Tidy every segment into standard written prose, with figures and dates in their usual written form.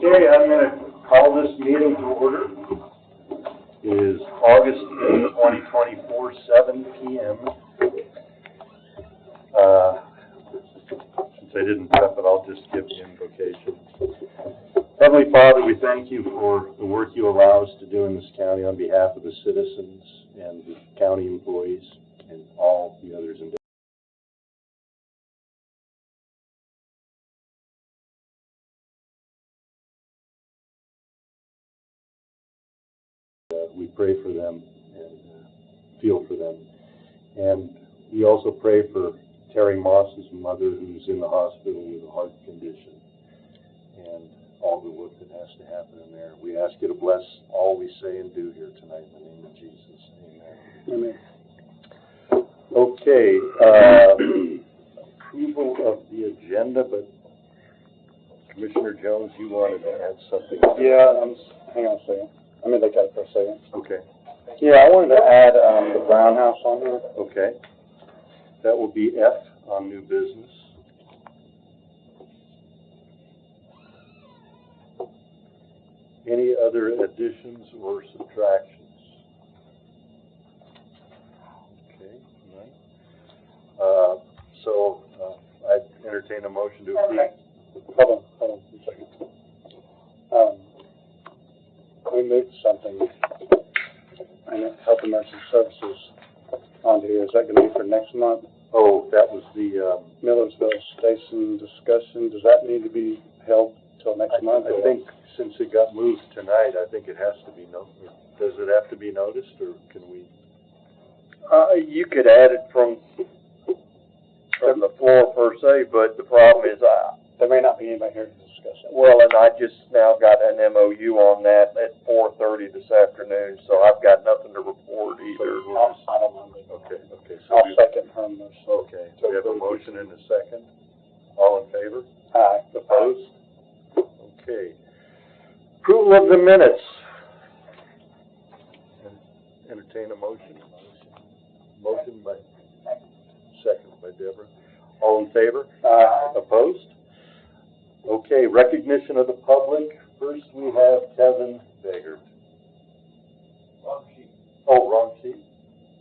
Okay, I'm going to call this meeting to order. It is August 2024, 7 p.m. Since I didn't prep it, I'll just give the invocation. Heavenly Father, we thank you for the work you allow us to do in this county on behalf of the citizens and the county employees and all the others in. We pray for them and feel for them. And we also pray for Terry Moss's mother, who's in the hospital with a heart condition, and all the work that has to happen in there. We ask you to bless all we say and do here tonight in the name of Jesus. Amen. Amen. Okay, approval of the agenda, but Commissioner Jones, you wanted to add something? Yeah, hang on a second. Let me look at it for a second. Okay. Yeah, I wanted to add the Brown House on here. Okay. That will be F on new business. Any other additions or subtractions? Okay, none. So I'd entertain a motion to approve. Hold on a second. We moved something in Health and Emergency Services onto here. Is that going to be for next month? Oh, that was the Millersville Station discussion. Does that need to be held till next month? I think since it got moved tonight, I think it has to be noticed. Does it have to be noticed, or can we? You could add it from the floor per se, but the problem is, there may not be anybody here to discuss it. well, and I just now got an MOU on that at 4:30 this afternoon, so I've got nothing to report either. I don't know. Okay. I'll second her motion. Okay, we have a motion and a second. All in favor? Aye. Opposed? Okay. Approval of the minutes. Entertain a motion. Motion by, second by Deborah. All in favor? Aye. Opposed? Okay, recognition of the public. First we have Kevin Begert. Wrong sheet. Oh, wrong sheet.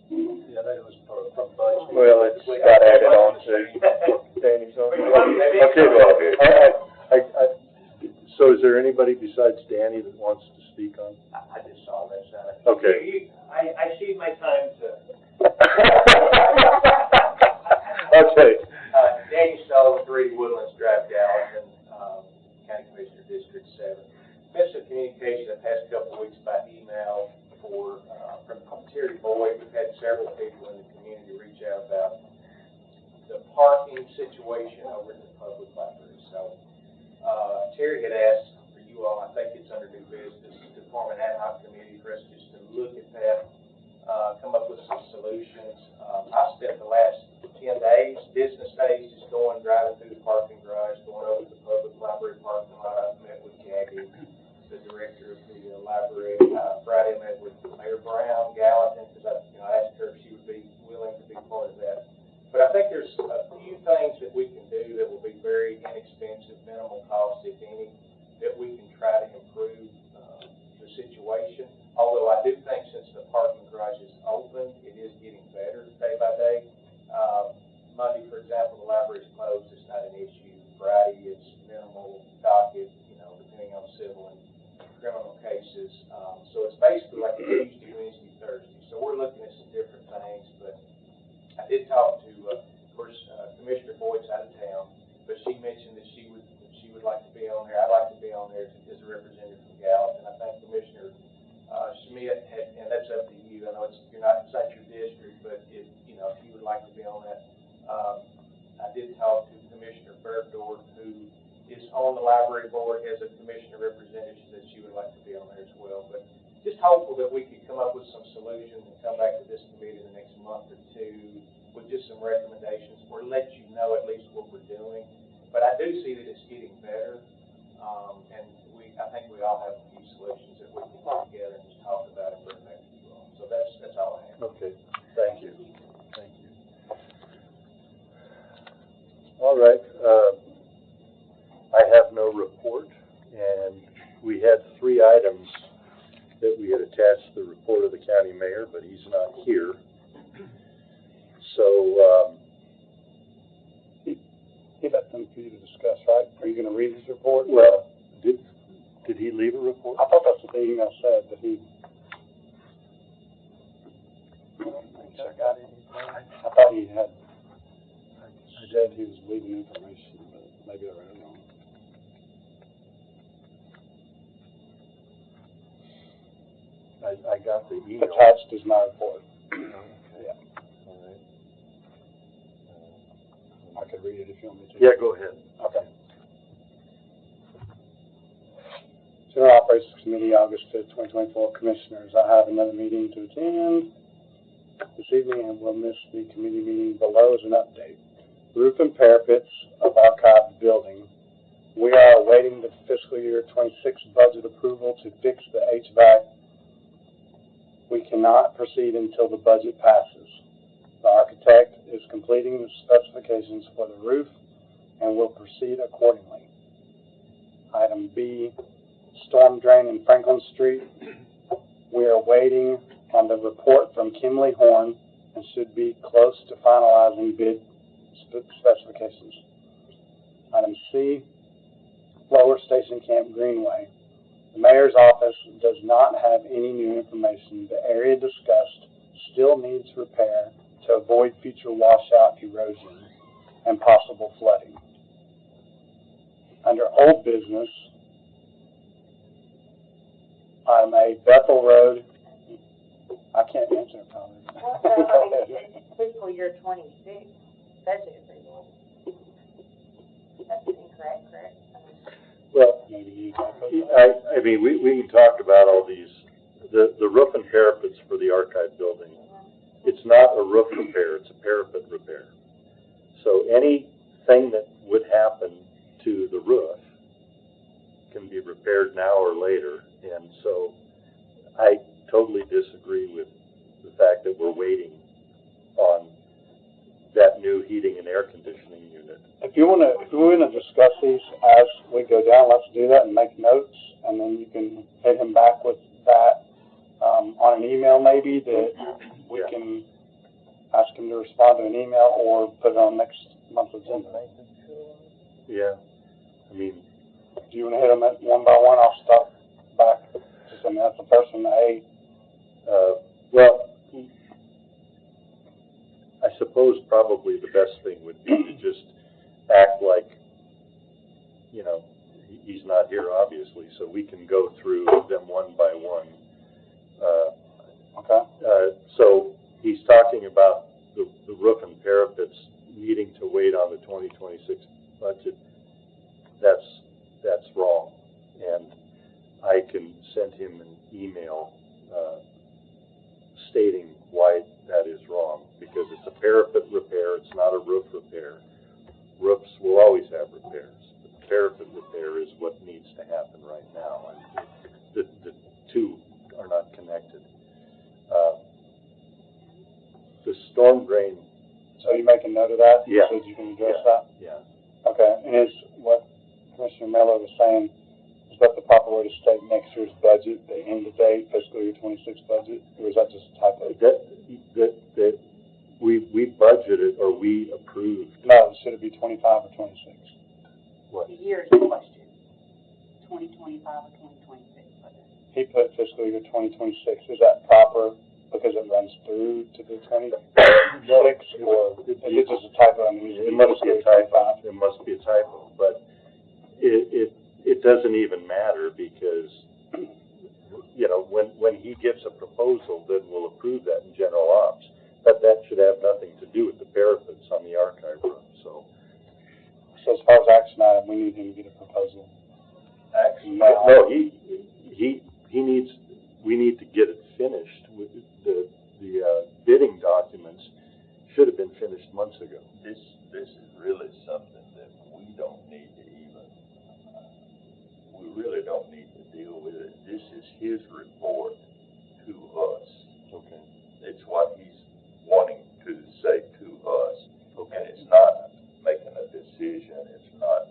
Yeah, that was from Buzz. Well, it's got added on to Danny's on. Okay, so is there anybody besides Danny that wants to speak on? I just saw this. Okay. I cede my time to. Okay. Danny Sullivan, 3 Woodlands Drive, Gallatin, County Commissioner, District 7. Missed some communication the past couple of weeks by email from Terry Boyd. We've had several people in the community reach out about the parking situation over at the public library. So Terry had asked for you all, I think it's under new business, to form an ad hoc committee for us just to look at that, come up with some solutions. I spent the last 10 days, business days, just driving through the parking garage, going over to the public library parking lot. I met with Gabby, the director of the library. Friday I met with Mayor Brown, Gallatin, because I asked her if she would be willing to be part of that. But I think there's a few things that we can do that will be very inexpensive, minimal cost, if any, that we can try to improve the situation. Although I do think since the parking garage is open, it is getting better day by day. Monday, for example, the library is closed. It's not an issue. Friday, it's minimal docket, depending on civil and criminal cases. So it's basically like a Tuesday, Wednesday, Thursday. So we're looking at some different things. But I did talk to, of course, Commissioner Boyd's out of town, but she mentioned that she would like to be on there. I'd like to be on there as a representative from Gallatin. I think Commissioner Schmidt had, and that's up to you. I know it's not your district, but if you would like to be on that. I did talk to Commissioner Bergdorf, who is on the library board as a commissioner representative. She said she would like to be on there as well. But just hopeful that we could come up with some solutions and come back to this committee in the next month or two with just some recommendations or let you know at least what we're doing. But I do see that it's getting better, and I think we all have a few solutions that we can put together and just talk about and bring back to you all. So that's all I have. Okay, thank you. Thank you. All right, I have no report, and we had 3 items that we had attached to the report of the county mayor, but he's not here. So, He left them for you to discuss, right? Are you gonna read his report? well, did he leave a report? I thought that's what the email said, that he. I got it. I thought he had said he was leaving information, but maybe I read it wrong. I got the email. Attached is my report. Okay. Yeah. All right. I could read it if you want me to. Yeah, go ahead. Okay. General Operations Committee, August 5th, 2024. Commissioners, I have another meeting to attend this evening and will miss the committee meeting below as an update. Roof and parapets of archived building. We are awaiting the fiscal year 26 budget approval to fix the HVAC. We cannot proceed until the budget passes. The architect is completing the specifications for the roof and will proceed accordingly. Item B, storm drain in Franklin Street. We are waiting on the report from Kimley Horn and should be close to finalizing bid specifications. Item C, Lower Station Camp Greenway. The mayor's office does not have any new information. The area discussed still needs repair to avoid future washout erosion and possible flooding. Under old business, item A, Bethel Road. I can't answer it, probably. Well, it's fiscal year 26 budget approval. That's incorrect, correct? Well, Maybe you talk about that. I mean, we can talk about all these, the roof and parapets for the archive building. It's not a roof repair, it's a parapet repair. So anything that would happen to the roof can be repaired now or later. And so I totally disagree with the fact that we're waiting on that new heating and air conditioning unit. If we wanna discuss these as we go down, let's do that and make notes, and then you can hit him back with that, on an email maybe, that we Yeah. can ask him to respond to an email or put it on next month's agenda. Yeah, I mean, Do you wanna hit them at one by one? I'll stop back. Just, I mean, that's the first one, A. well, I suppose probably the best thing would be to just act like, you know, he's not here, obviously, so we can go through them one by one. Okay. So he's talking about the roof and parapets needing to wait on the 2026 budget. That's wrong, and I can send him an email stating why that is wrong, because it's a parapet repair, it's not a roof repair. Roofs will always have repairs, but the parapet repair is what needs to happen right now, and the two are not connected. The storm drain. So you make a note of that? Yeah. So that you can address Yeah. that? Yeah. Okay, and is what Commissioner Miller was saying, is that the proper way to state next year's budget, the end of date, fiscal year 26 budget, or is that just a typo? That we budgeted or we approved. No, should it be 25 or 26? What? The year's question, 2025 or 2026 budget. He put fiscal year 2026, is that proper because it runs through to the 26, or is it just a typo? I mean, It must be a typo. It must be a typo, but it doesn't even matter because, you know, when he gives a proposal, then we'll approve that in general ops. But that should have nothing to do with the parapets on the archive room, so. So as far as action item, we need him to get a proposal. Actually, no, we need to get it finished with the bidding documents should have been finished months ago. This is really something that we don't need to even, we really don't need to deal with it. This is his report to us. Okay. It's what he's wanting to say to us. Okay. And it's not making a decision, it's not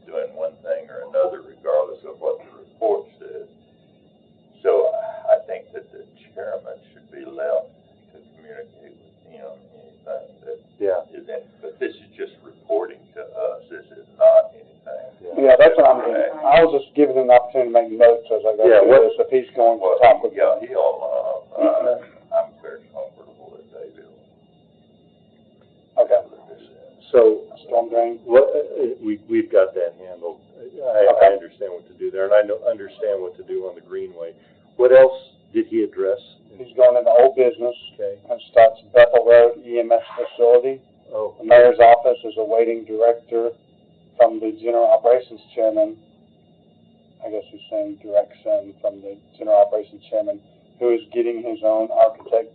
doing one thing or another regardless of what the report gonna make notes as I go Yeah, through this, if he's going to Well, talk with yeah, them. I'm very comfortable that they will. Okay, So, storm drain, what, we've got that handled. I understand what to do there, and I understand what to do on the Greenway. What else did he address? he's going into old business, Okay. and starts Bethel Road EMS facility. Oh, The mayor's office is awaiting director from the general operations chairman. I guess he's saying direction from the general operations chairman, who is getting his own architect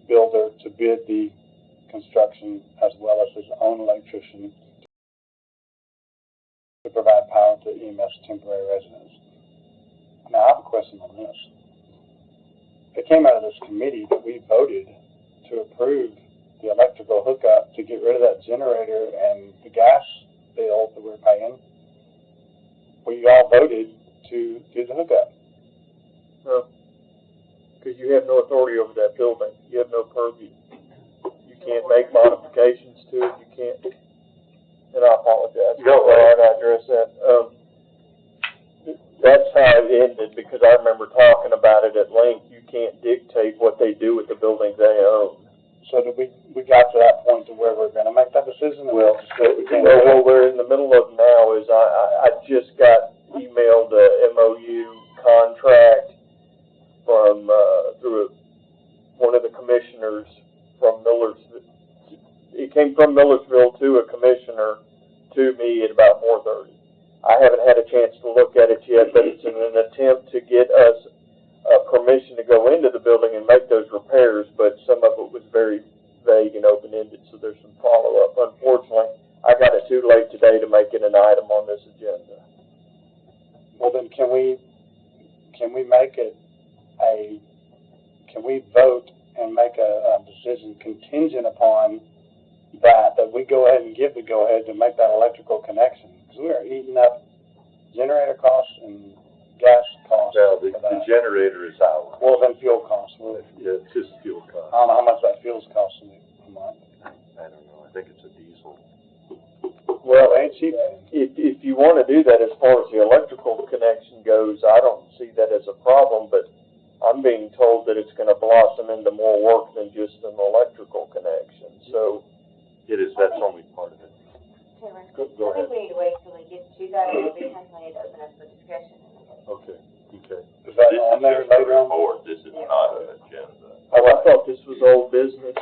builder to bid the construction as well as his own electrician to provide power to EMS temporary residents. Now, I have a question on this. It came out of this committee that we voted to approve the electrical hookup to get rid of that generator and the gas bill that we're paying. We all voted to do the hookup. No, because you have no authority over that building. You have no purview. You can't make modifications to it. You can't. And I apologize. No, I address that. That's how it ended, because I remember talking about it at length. You can't dictate what they do with the buildings they own. So did we got to that point to where we're gonna make that decision? And Well, we just said we can't do it? what we're in the middle of now is I just got emailed a MOU contract from, through one of the commissioners from Millersville. It came from Millersville to a commissioner to me at about 4:30. I haven't had a chance to look at it yet, but it's in an attempt to get us permission to go into the building and make those repairs, but some of it was very vague and open-ended, so there's some follow-up. Unfortunately, I got it too late today to make it an item on this agenda. Well, then can we make it can we vote and make a decision contingent upon that we go ahead and give the go-ahead to make that electrical connection? Because we are eating up generator costs and gas costs well, for the that. generator is ours. Well, then fuel costs. Well, Yeah, it's just fuel I cost. don't know how much that fuel's costing me a month. I don't know, I think it's a diesel. Well, It ain't cheap. if you want to do that as far as the electrical connection goes, I don't see that as a problem, but I'm being told that it's going to blossom into more work than just an electrical connection. So It is, that's only part of it. Taylor, Go I ahead. think we need to wait till we get to that, and we need to open up for discussion. Okay, okay. Is that This on is there just a later on? report, this is not an agenda. oh, I thought this was old business.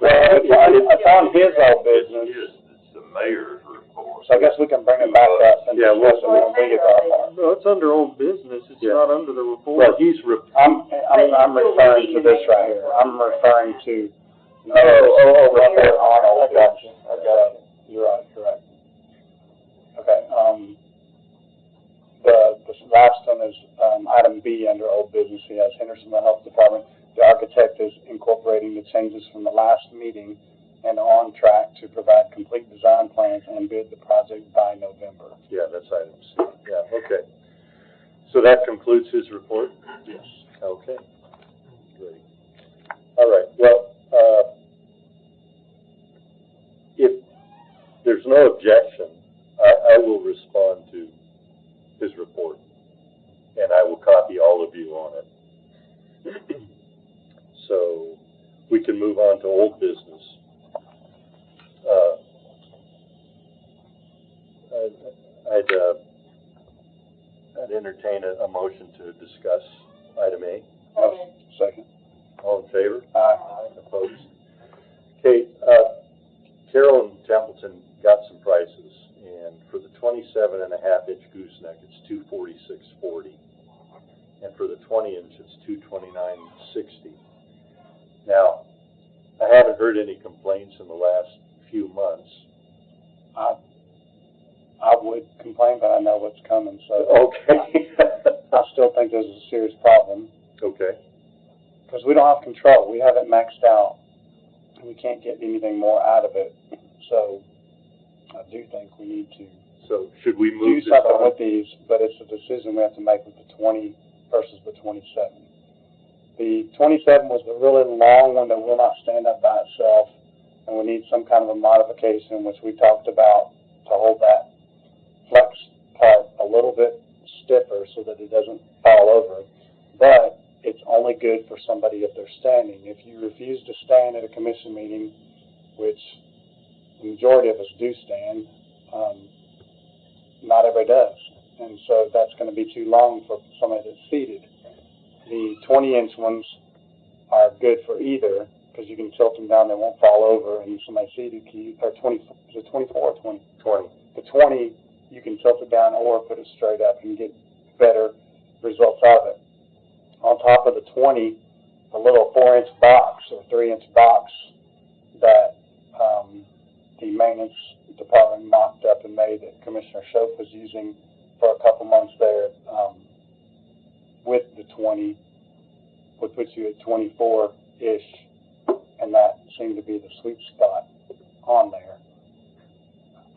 Well, it's on his old business, It's the mayor's report. so I guess we can bring it back up and Yeah, discuss it when we get to our part. No, it's under old business. It's Yeah. not under the report. Well, he's, I'm referring to this right here. I'm referring to. Right there. Arnold. I got you. I got you. You're right, correct. Okay, the last one is, item B under old business. He has Hendersonville Health Department. The architect is incorporating the changes from the last meeting and on track to provide complete design plans and bid the project by November. yeah, that's item C, yeah, okay. So that concludes his report? Yes. Okay, great. All right, well, if there's no objection, I will respond to his report, and I will copy all of you on it. So, we can move on to old business. I'd entertain a motion to discuss item A. Second. All in favor? Aye. Opposed? Okay, Carol and Templeton got some prices, and for the 27.5-inch gooseneck, it's $246.40, and for the 20-inch, it's $229.60. Now, I haven't heard any complaints in the last few months. I would complain, but I know what's coming, so. Okay. I still think there's a serious problem, Okay. because we don't have control. We have it maxed out. We can't get anything more out of it. So I do think we need to So should we do move this something on? with these, but it's a decision we have to make with the 20 versus the 27. The 27 was the really long one that will not stand up by itself, and we need some kind of a modification, which we talked about, to hold that flex part a little bit stiffer so that it doesn't fall over. But it's only good for somebody if they're standing. If you refuse to stand at a commission meeting, which the majority of us do stand, not everybody does. And so that's going to be too long for somebody that's seated. The 20-inch ones are good for either, because you can tilt them down, they won't fall over, and somebody seated can, or 20, is it 24 or 20? 20. The 20, you can tilt it down or put it straight up and get better results out of it. On top of the 20, a little 4-inch box or 3-inch box that the maintenance department knocked up and made that Commissioner Schoaf was using for a couple months there with the 20 would put you at 24-ish, and that seemed to be the sweet spot on there.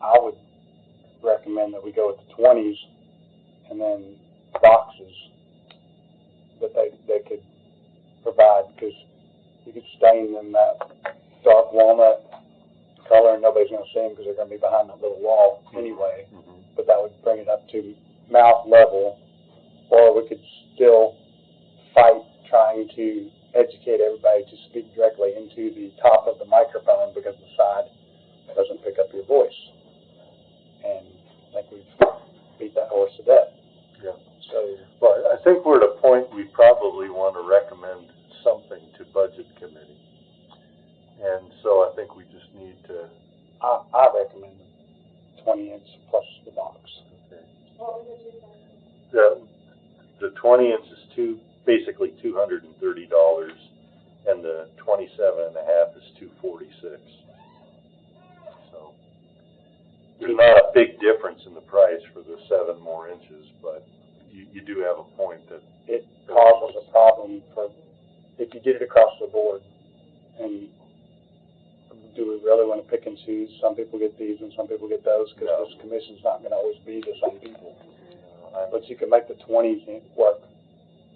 I would recommend that we go with the 20s and then boxes that they could provide, because you could stain them that dark walnut color and nobody's going to see them because they're going to be behind that little wall anyway. But that would bring it up to mouth level, or we could still fight trying to educate everybody to speak directly into the top of the microphone, because the side doesn't pick up your voice. And I think we've beat that horse to death. Yeah. So, well, I think we're at a point we probably want to recommend something to Budget Committee. And so I think we just need to... I recommend 20-inch plus the box. Okay. What was it? The 20-inch is basically $230, and the 27.5 is $246. So there's not a big difference in the price for the 7 more inches, but you do have a point that it causes a problem for if you did it across the board. And do we really want to pick and choose? Some people get these and some people get those, because this commission's not going to always be the same people. But you can make the 20s work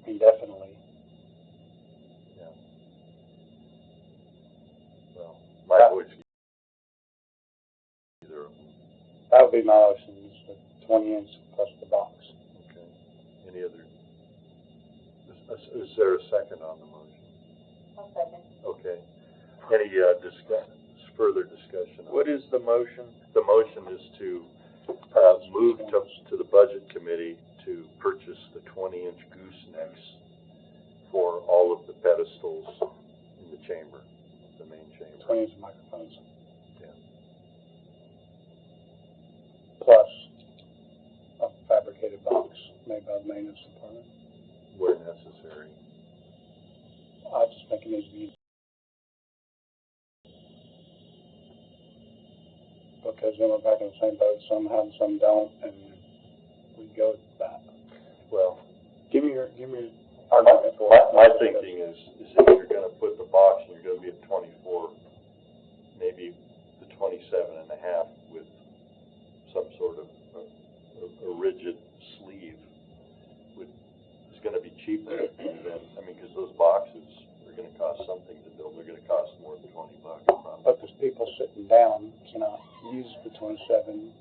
indefinitely. Yeah. Well, my voice either of them. That would be my motion, is the 20-inch plus the box. Okay. Any other? Is there a second on the motion? I'll second. Okay. Any further discussion? What is the motion? The motion is to move to the Budget Committee to purchase the 20-inch goosenecks for all of the pedestals in the chamber, the main chamber. 20-inch microphones. Yeah. Plus a fabricated box made by the maintenance department. Where necessary. I just think it needs to be, because then we're back in the same boat. Some have, some don't, and we go with that. Well, Give me your my thinking is if you're going to put the box and you're going to be at 24, maybe the 27.5 with some sort of a rigid sleeve is going to be cheaper than, because those boxes are going to cost something to build. They're going to cost more than $20 probably. But there's people sitting down cannot use the 27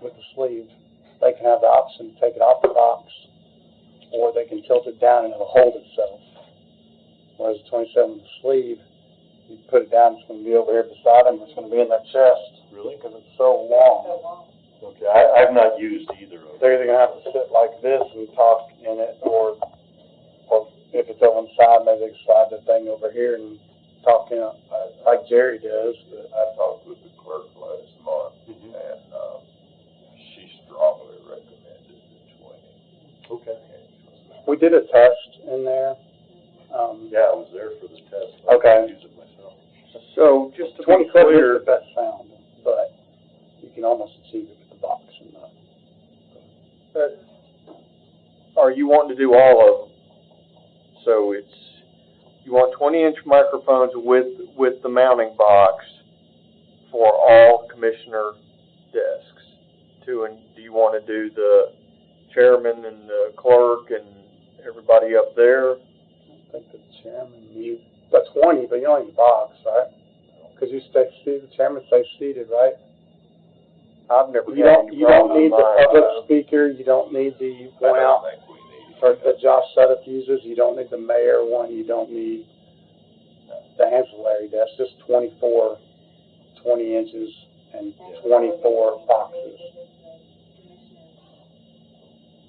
with the sleeve. They can have the option to take it off the box, or they can tilt it down and it'll hold itself. Whereas the 27 with the sleeve, you put it down, it's going to be over here beside them, it's going to be in their chest. Really? Because it's so long. Okay, I've not used either of them. They're either going to have to sit like this and talk in it, or if it's over on the side, maybe they can slide the thing over here and talk in it, like Jerry does. But I talked with the clerk last month, and she strongly recommended the 20. Okay. we did a test in there. Yeah, I was there for the test. Okay. I use it myself. So, just to be 27 clear, is the best sound, but you can almost achieve it with the box and the. are you wanting to do all of them? So you want 20-inch microphones with the mounting box for all commissioner desks. And do you want to do the chairman and the clerk and everybody up there? I think the chairman needs, that's 20, but you only need the box, right? Because you stay seated, the chairman stays seated, right? I've never You had don't, any you don't problem need with the mine. public speaker, you don't need the I one don't out think we need for it. that Josh Suddeth uses, you don't need the mayor one, you don't need the ancillary desk, just 24 20 inches and 24 boxes.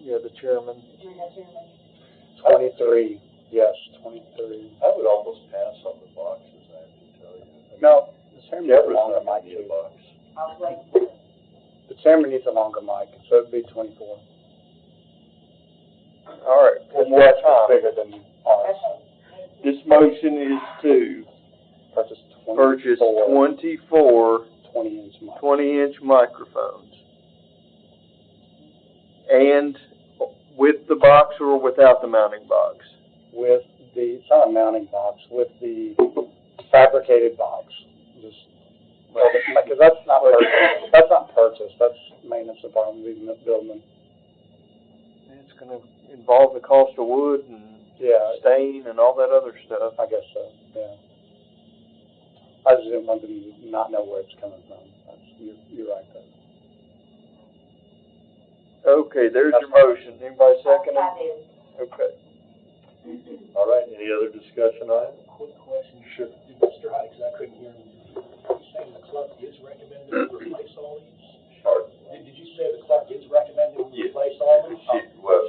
Yeah, the chairman. 23, yes, 23. I would almost pass on the boxes, I have to tell you. No, the chairman needs a Deborah's longer not gonna mic need a too. box. The chairman needs a longer mic, so it'd be 24. All right, His one more desk is time. bigger than ours. This motion is to Purchase purchase 24 24 20-inch mics. 20-inch microphones. And with the box or without the mounting box? With the, it's not a mounting box, with the fabricated box. Just, because that's not purchased, that's maintenance department leaving the building. It's gonna involve the cost of wood and Yeah, stain and all that other stuff. I guess so, yeah. I just didn't want them to not know where it's coming from. You're right there. Okay, there's your motion. Anybody second it? Okay. All right, any other discussion on it? Quick question. Sure. Mr. Hyde, because I couldn't hear him. You saying the clerk is recommending we replace all these? Pardon? Did you say the clerk is recommending we Yes. replace all these?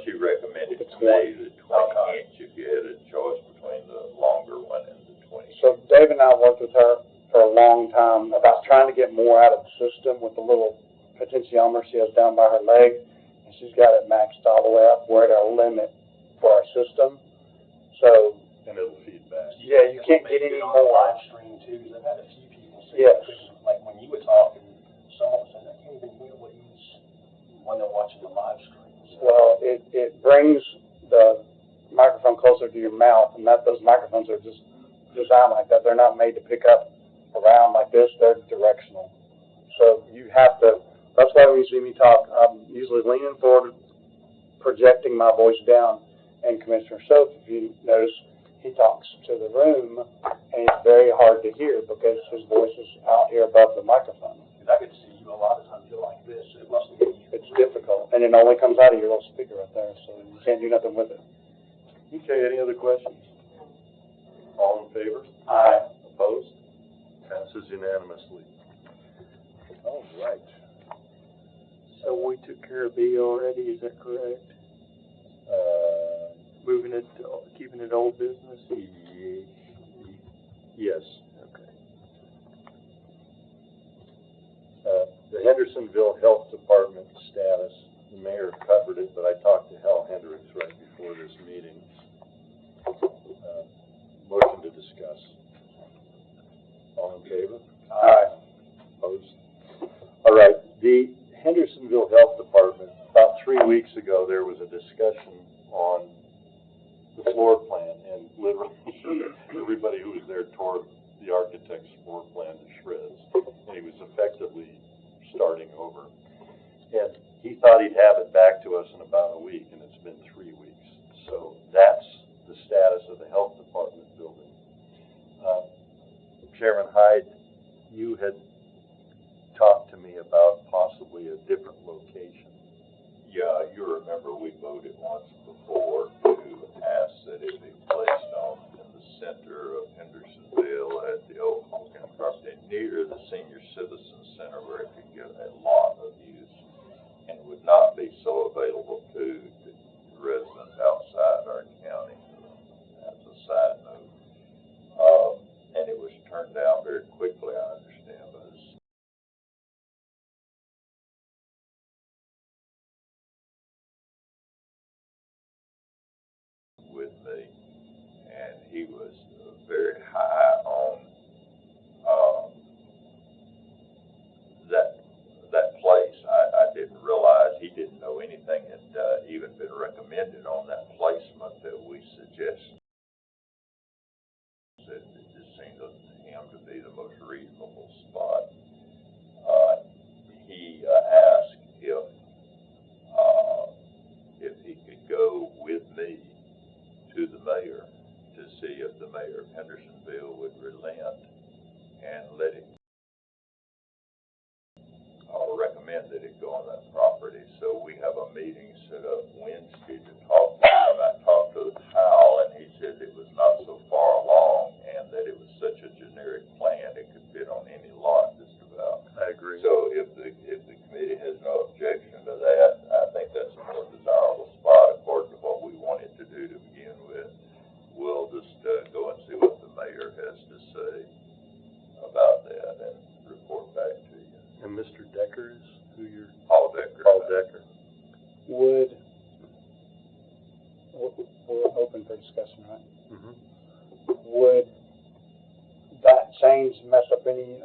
She recommended The to me the 20 inch if you had a choice between the longer one and the 20. So Dave and I worked with her for a long time about trying to get more out of the system with the little potentiometer she has down by her leg. And she's got it maxed all the way up. We're at our limit for our system. So, And it'll feed back. yeah, you can't get any On the more. live stream too, because I've had a few people say. Yes. Like when you were talking, someone said, I can't even hear what he's, when they're watching the live stream. So, Well, it brings the microphone closer to your mouth, and those microphones are just designed like that. They're not made to pick up around like this. They're directional. So you have to, that's why when you see me talk, I'm usually leaning forward, projecting my voice down. And Commissioner Soap, if you notice, he talks to the room, and it's very hard to hear because his voice is out here above the microphone. because I could see you a lot of times, you're like this, so it must be you. It's difficult, and it only comes out of your little speaker right there, so you can't do nothing with it. Okay, any other questions? All in favor? Aye. Opposed? Passes unanimously. All right. So we took care of B already, is that correct? Moving it to, keeping it old business? Yes. Okay. The Hendersonville Health Department status, the mayor covered it, but I talked to Hal Hendricks right before this meeting. Motion to discuss. All in favor? Aye. Opposed? All right, the Hendersonville Health Department, about 3 weeks ago, there was a discussion on the floor plan, and literally, everybody who was there tore the architect's floor plan to shreds, and he was effectively starting over. And he thought he'd have it back to us in about a week, and it's been 3 weeks. So that's the status of the health department building. Chairman Hyde, you had talked to me about possibly a different location. Yeah, you remember we voted once before to ask that it be placed on in the center of Hendersonville at the old Hogan property near the senior citizen center where it could get a lot of use and would not be so available to residents outside our county. That's a side note. And it was turned down very quickly, I understand, by the with me, and he was very high on that place. I didn't realize he didn't know anything had even been recommended on that placement that we suggested. It just seemed to him to be the most reasonable spot. He asked if he could go with me to the mayor to see if the mayor of Hendersonville would relent and let him recommend so we have a meeting set up Wednesday to talk to him. I talked to Hal, and he said it was not so far along, and that it was such a generic plan, it could fit on any lot just about. I agree. So if the committee has no objection to that, I think that's a more desirable spot according to what we wanted to do to begin with. We'll just go and see what the mayor has to say about that and report back to you. And Mr. Decker is who you're? Paul Decker. Paul Decker. We're open for discussion, right? Mm-hmm. Would that change mess up any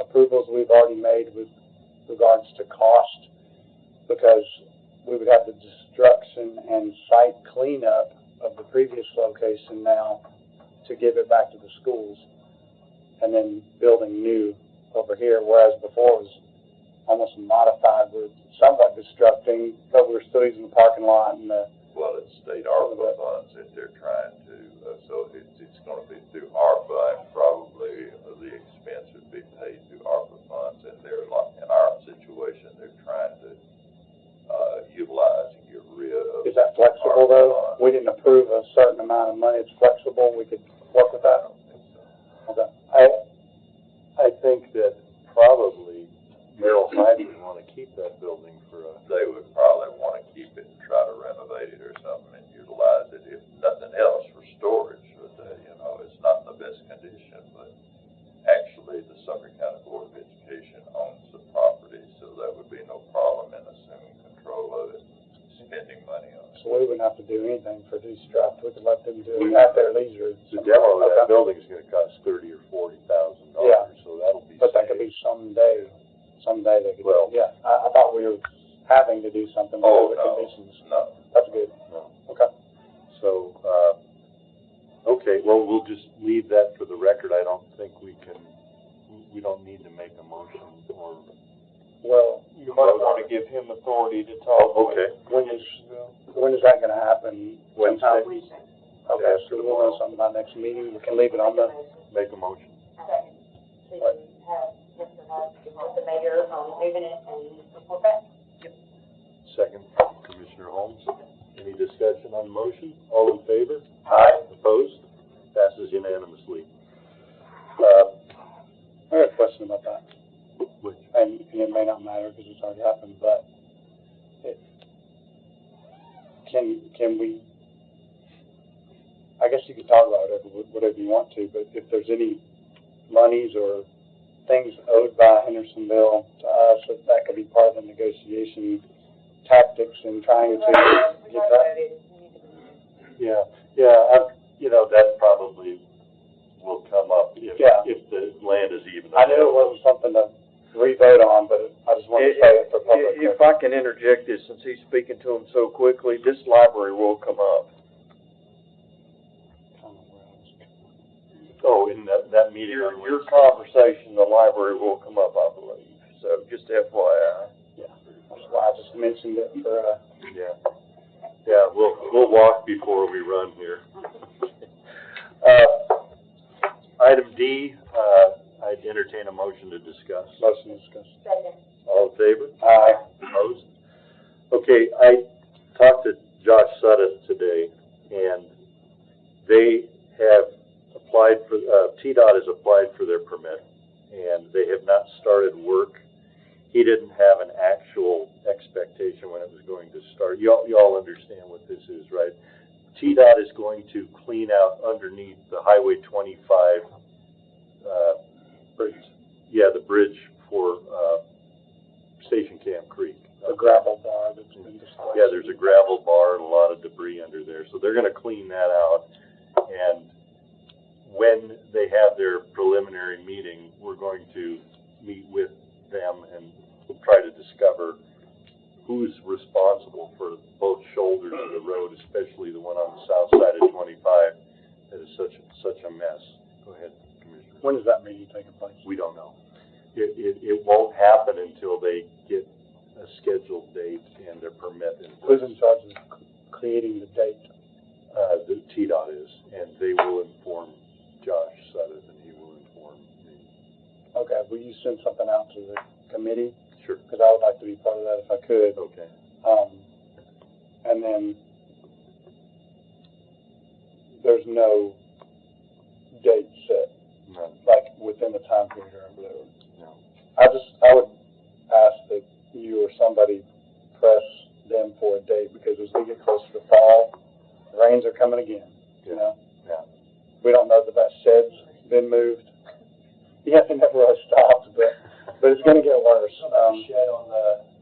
approvals we've already made with regards to cost? Because we would have the destruction and site cleanup of the previous location now to give it back to the schools, and then building new over here, whereas before it was almost modified. We're somewhat destructing, but we're still using the parking lot and the. Well, it's state ARPA funds that they're trying to, so it's gonna be through ARPA, and probably the expense would be paid through ARPA funds, and they're like, in our situation, they're trying to, utilize and get rid of. Is that flexible ARPA though? funds. We didn't approve a certain amount of money. It's flexible. We could work with I that. don't think so. Okay. I think that probably Merrill Hyde would want to keep that building for a. They would probably wanna keep it and try to renovate it or something and utilize it, if nothing else, for storage, but, it's not in the best condition, but actually, the Sumner County Board of Education owns the property, so that would be no problem in assuming control of it, spending money on it. So we wouldn't have to do anything for destruct. We could let them do it at their leisure. The demo of that building is going to cost $30,000 or $40,000. Yeah. So that'll be. But that could be someday they could. Well- Yeah, I thought we were having to do something Oh, with the no, conditions. no. That's good. No. Okay. So, okay, well, we'll just leave that for the record. I don't think we don't need to make a motion or. Well, You might want to give him authority to talk. Okay. when is that gonna happen? Sometime? Wednesday. Okay, Yeah, so we'll know something by next meeting. We can leave it on the. Make a motion. Second. So you have Mr. Hunt, with the mayor on moving it and report back. Second, Commissioner Holmes. Any discussion on the motion? All in favor? Aye. Opposed? Passes unanimously. I got a question about that, Which, and it may not matter because it's already happened, but can we, I guess you can talk about whatever you want to, but if there's any monies or things owed by Hendersonville to us, that could be part of the negotiation tactics in trying to get that. yeah, that probably will come up if the land is even. I knew it wasn't something to re-vote on, but I just wanted to say it for public. If I can interject this, since he's speaking to him so quickly, this library will come up. Oh, in that meeting. Your conversation, the library will come up, I believe, so just FYI. That's why I just mentioned it for, Yeah, we'll walk before we run here. Item D, I'd entertain a motion to discuss. motion discussion. Second. All in favor? Aye. Opposed? Okay, I talked to Josh Suddeth today, and they have applied for, TDOT has applied for their permit, and they have not started work. He didn't have an actual expectation when it was going to start. Y'all understand what this is, right? TDOT is going to clean out underneath the Highway 25, Bridge. yeah, the bridge for, Station Camp Creek. The gravel bar that's been displaced. Yeah, there's a gravel bar and a lot of debris under there, so they're gonna clean that out. And when they have their preliminary meeting, we're going to meet with them and try to discover who's responsible for both shoulders of the road, especially the one on the south side of 25, that is such a mess. Go ahead, Commissioner. When is that meeting taking place? We don't know. It won't happen until they get a scheduled date and their permit in place. Who's in charge of creating the date? The TDOT is, and they will inform Josh Suddeth, and he will inform me. Okay, will you send something out to the committee? Sure. because I would like to be part of that if I could. Okay. And then there's no date set, None. like within the time period or whatever. No. I would ask that you or somebody press them for a date, because as we get closer to fall, the rains are coming again, you know? Yeah. We don't know that shed's been moved. Yeah, it never really stopped, but it's gonna get worse. The shed on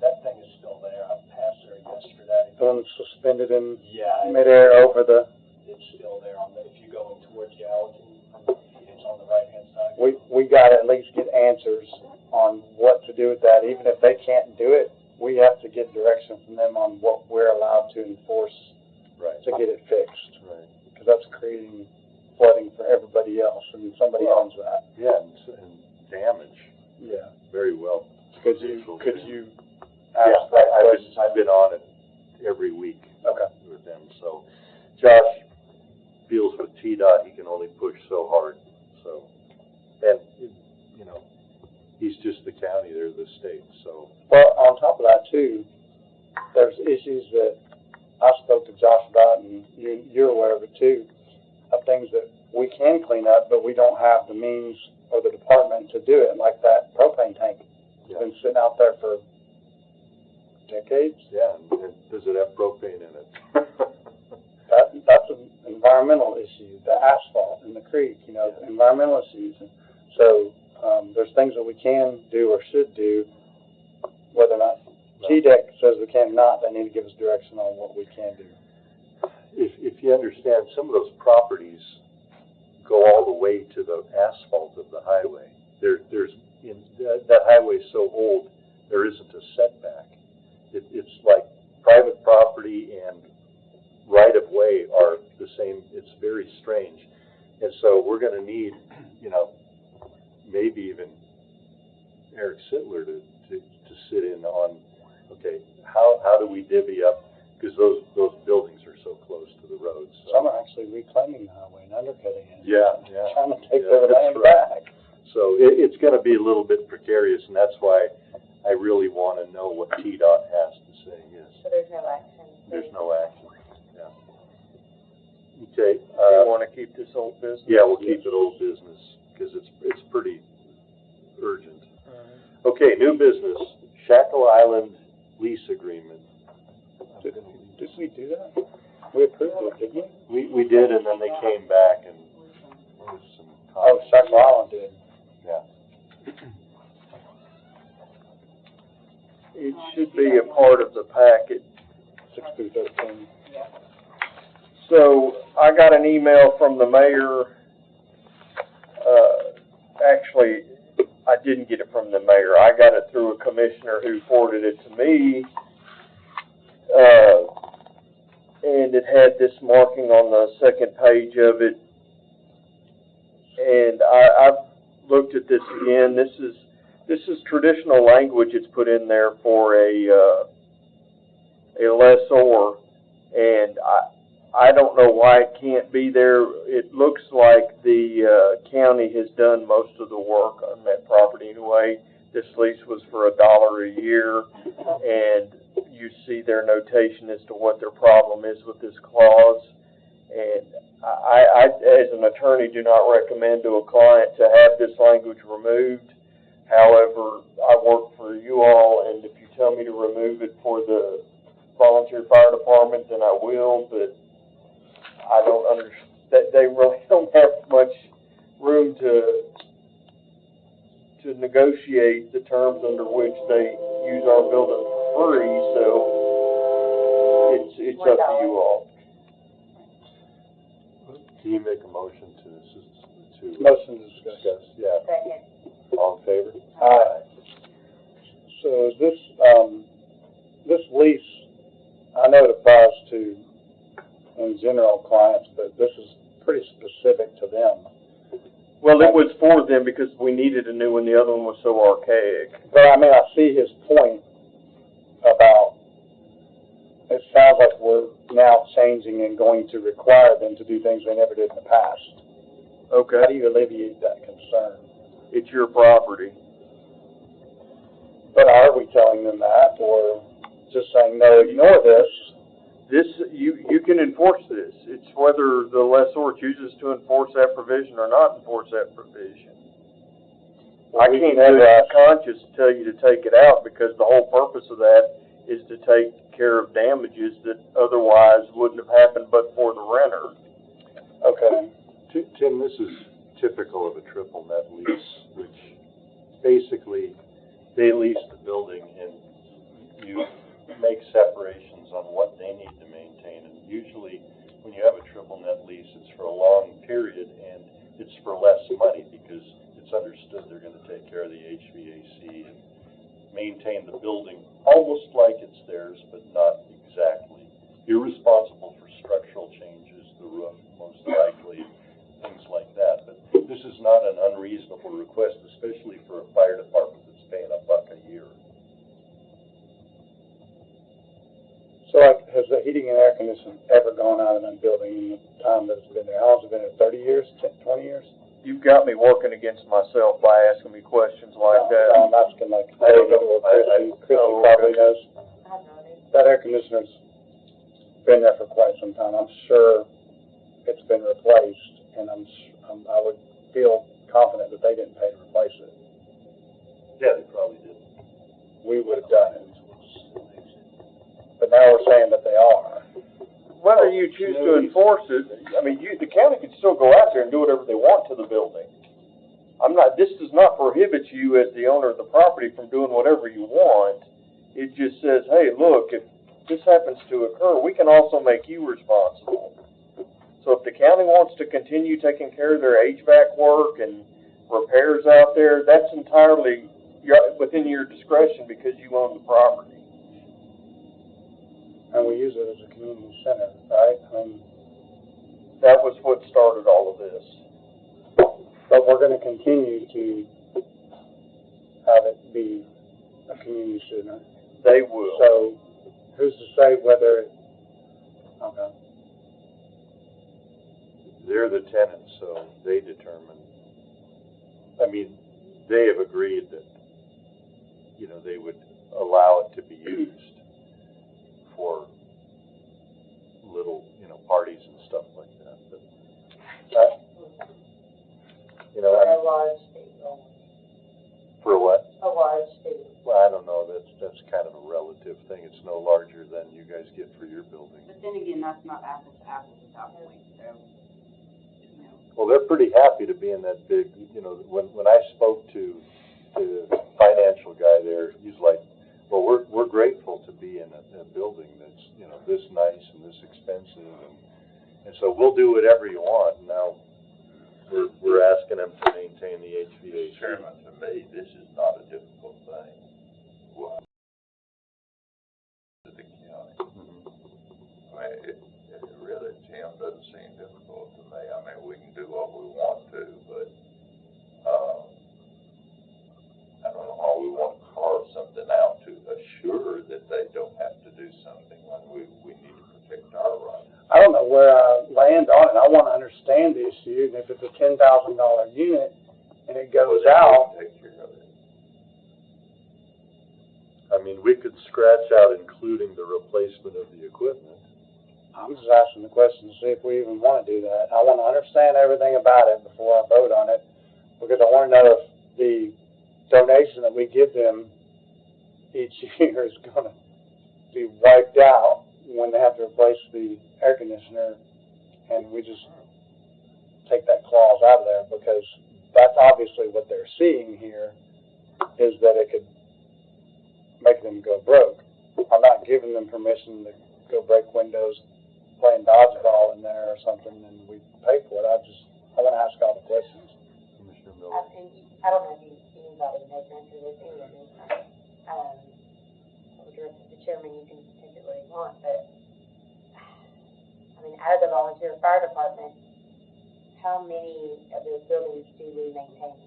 that thing is still there. I passed there yesterday. The one that's suspended in Yeah, midair over the, it's still there if you're going towards Gallatin, it's on the right-hand side. we gotta at least get answers on what to do with that. Even if they can't do it, we have to get direction from them on what we're allowed to enforce Right. to get it fixed. Right. Because that's creating flooding for everybody else, and somebody owns that. Yeah, and damage. Yeah. Very well. Could you Yeah, ask that question? I've been on it every week Okay. with them. So Josh feels with TDOT, he can only push so hard. So, and, you know, he's just the county, they're the state, so. Well, on top of that too, there's issues that I spoke to Josh about, and you're aware of it too, of things that we can clean up, but we don't have the means or the department to do it, like that propane tank. It's been sitting out there for decades. Yeah, and does it have propane in it? That's an environmental issue, the asphalt in the creek, you know, environmental issues. And so, there's things that we can do or should do, whether or not TDEC says we cannot, they need to give us direction on what we can do. If you understand, some of those properties go all the way to the asphalt of the highway. There's that highway's so old, there isn't a setback. It's like private property and right of way are the same. It's very strange, and so we're going to need, you know, maybe even Eric Sittler to sit in on, okay, how do we divvy up, because those buildings are so close to the roads. So. Some are actually reclaiming the highway and undercutting it. Yeah. Trying to take their land back. So it's going to be a little bit precarious, and that's why I really want to know what TDOT has to say. Yes. So there's no action. There's no action. Yeah. Okay. You want to keep this old business? Yeah, we'll keep it old business because it's pretty urgent. Okay, new business. Shackle Island lease agreement. Did we do that? We approved it, didn't we? We did, and then they came back and there was some. Oh, Shackle Island did. Yeah. It should be a part of the packet. 6-13. So I got an email from the mayor. Actually, I didn't get it from the mayor. I got it through a commissioner who forwarded it to me. And it had this marking on the second page of it. And I've looked at this again. This is traditional language it's put in there for a lessor, and I don't know why it can't be there. It looks like the county has done most of the work on that property anyway. This lease was for $1 a year, and you see their notation as to what their problem is with this clause. And I, as an attorney, do not recommend to a client to have this language removed. However, I work for you all, and if you tell me to remove it for the volunteer fire department, then I will, but I don't understand. They really don't have much room to negotiate the terms under which they use our building for free, so it's up to you all. Can you make a motion to Motion to discuss. Yeah. Second. All in favor? Aye. So is this lease, I know it applies to, in general, clients, but this is pretty specific to them. Well, it was for them because we needed a new one. The other one was so archaic. But I mean, I see his point about, it sounds like we're now changing and going to require them to do things they never did in the past. Okay. How do you alleviate that concern? It's your property. But But are we telling them that, or just saying, no, ignore this? This, you can enforce this. It's whether the lessor chooses to enforce that provision or not enforce that provision. I can't do it conscious to tell you to take it out, because the whole purpose of that is to take care of damages that otherwise wouldn't have happened but for the renter. Okay. Tim, this is typical of a triple net lease, which basically they lease the building and you make separations on what they need to maintain. And usually when you have a triple net lease, it's for a long period and it's for less money because it's understood they're going to take care of the HVAC and maintain the building almost like it's theirs, but not exactly. You're responsible for structural changes, the roof most likely, things like that. But this is not an unreasonable request, especially for a fire department that's paying $1 a year. So like, has the heating and air conditioning ever gone out of that building in the time that it's been there? How long has it been there, 30 years, 20 years? You've got me working against myself by asking me questions like that. No, I'm asking like, Chrissy probably knows. That air conditioner's been there for quite some time. I'm sure it's been replaced, and I would feel confident that they didn't pay to replace it. Yeah, they probably did. We would have done it. But now we're saying that they are. Whether you choose to enforce it, I mean, the county can still go out there and do whatever they want to the building. This does not prohibit you as the owner of the property from doing whatever you want. It just says, hey, look, if this happens to occur, we can also make you responsible. So if the county wants to continue taking care of their HVAC work and repairs out there, that's entirely within your discretion because you own the property. And we use it as a community center, right? I mean, that was what started all of this. But we're going to continue to have it be a community center. They will. So who's to say whether okay. They're the tenants, so they determine. I mean, they have agreed that, they would allow it to be used for little, parties and stuff like that. But For a large fee. for what? A large fee. Well, I don't know. That's kind of a relative thing. It's no larger than you guys get for your building. But then again, that's not apples to apples at that point, so, Well, they're pretty happy to be in that big, when I spoke to the financial guy there, he's like, well, we're grateful to be in a building that's, this nice and this expensive, and so we'll do whatever you want. Now, we're asking them to maintain the HVAC. Chairman, to me, this is not a difficult thing. Well, to the county. I mean, it really, Tim, doesn't seem difficult to me. I mean, we can do what we want to, but, I don't know how we want to carve something out to assure that they don't have to do something when we need to protect our rights. I don't know where I land on it. I want to understand the issue, and if it's a $10,000 unit and it goes out. Take care of it. I mean, we could scratch out including the replacement of the equipment. I'm just asking the question to see if we even want to do that. I want to understand everything about it before I vote on it, because I want to know if the donation that we give them each year is going to be wiped out when they have to replace the air conditioner, and we just take that clause out of there, because that's obviously what they're seeing here, is that it could make them go broke. I'm not giving them permission to go break windows, playing dodgeball in there or something, and we pay for it. I want to ask all the questions. Commissioner Miller. I don't know if anybody knows the answer to this, any of this. I'll direct it to the chairman, you can take it where you want, but, I mean, out of the volunteer fire department, how many of those buildings do we maintain?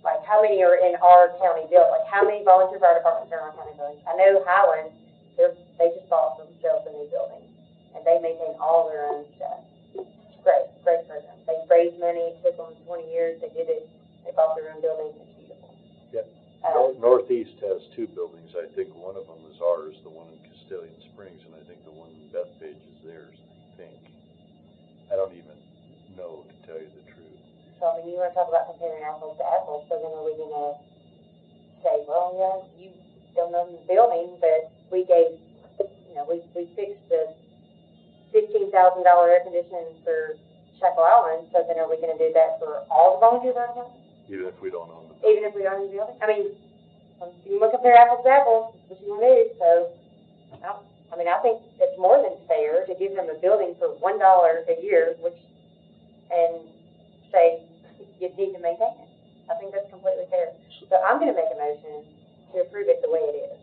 Like, how many are in our county built? Like, how many volunteer fire departments are in our county buildings? I know Highland, they just bought themselves a new building, and they maintain all their own stuff. It's great program. They raised money, it took them 20 years, they did it, they bought their own building, it's beautiful. Yeah. Northeast has two buildings. I think one of them is ours, the one in Castellian Springs, and I think the one in Bethpage is theirs, I think. I don't even know, to tell you the truth. So, I mean, you wanna talk about comparing apples to apples, so then are we gonna say, well, yeah, you don't own the building, but we gave, you know, we fixed the $15,000 air conditioning for Shackle Island, so then are we gonna do that for all the volunteer fire departments? Even if we don't own the Even if we don't own the building? I mean, if you wanna compare apples to apples, that's what you wanna do, so, I mean, I think it's more than fair to give them a building for $1 a year, and say, you need to maintain it. I think that's completely fair. So I'm gonna make a motion to approve it the way it is.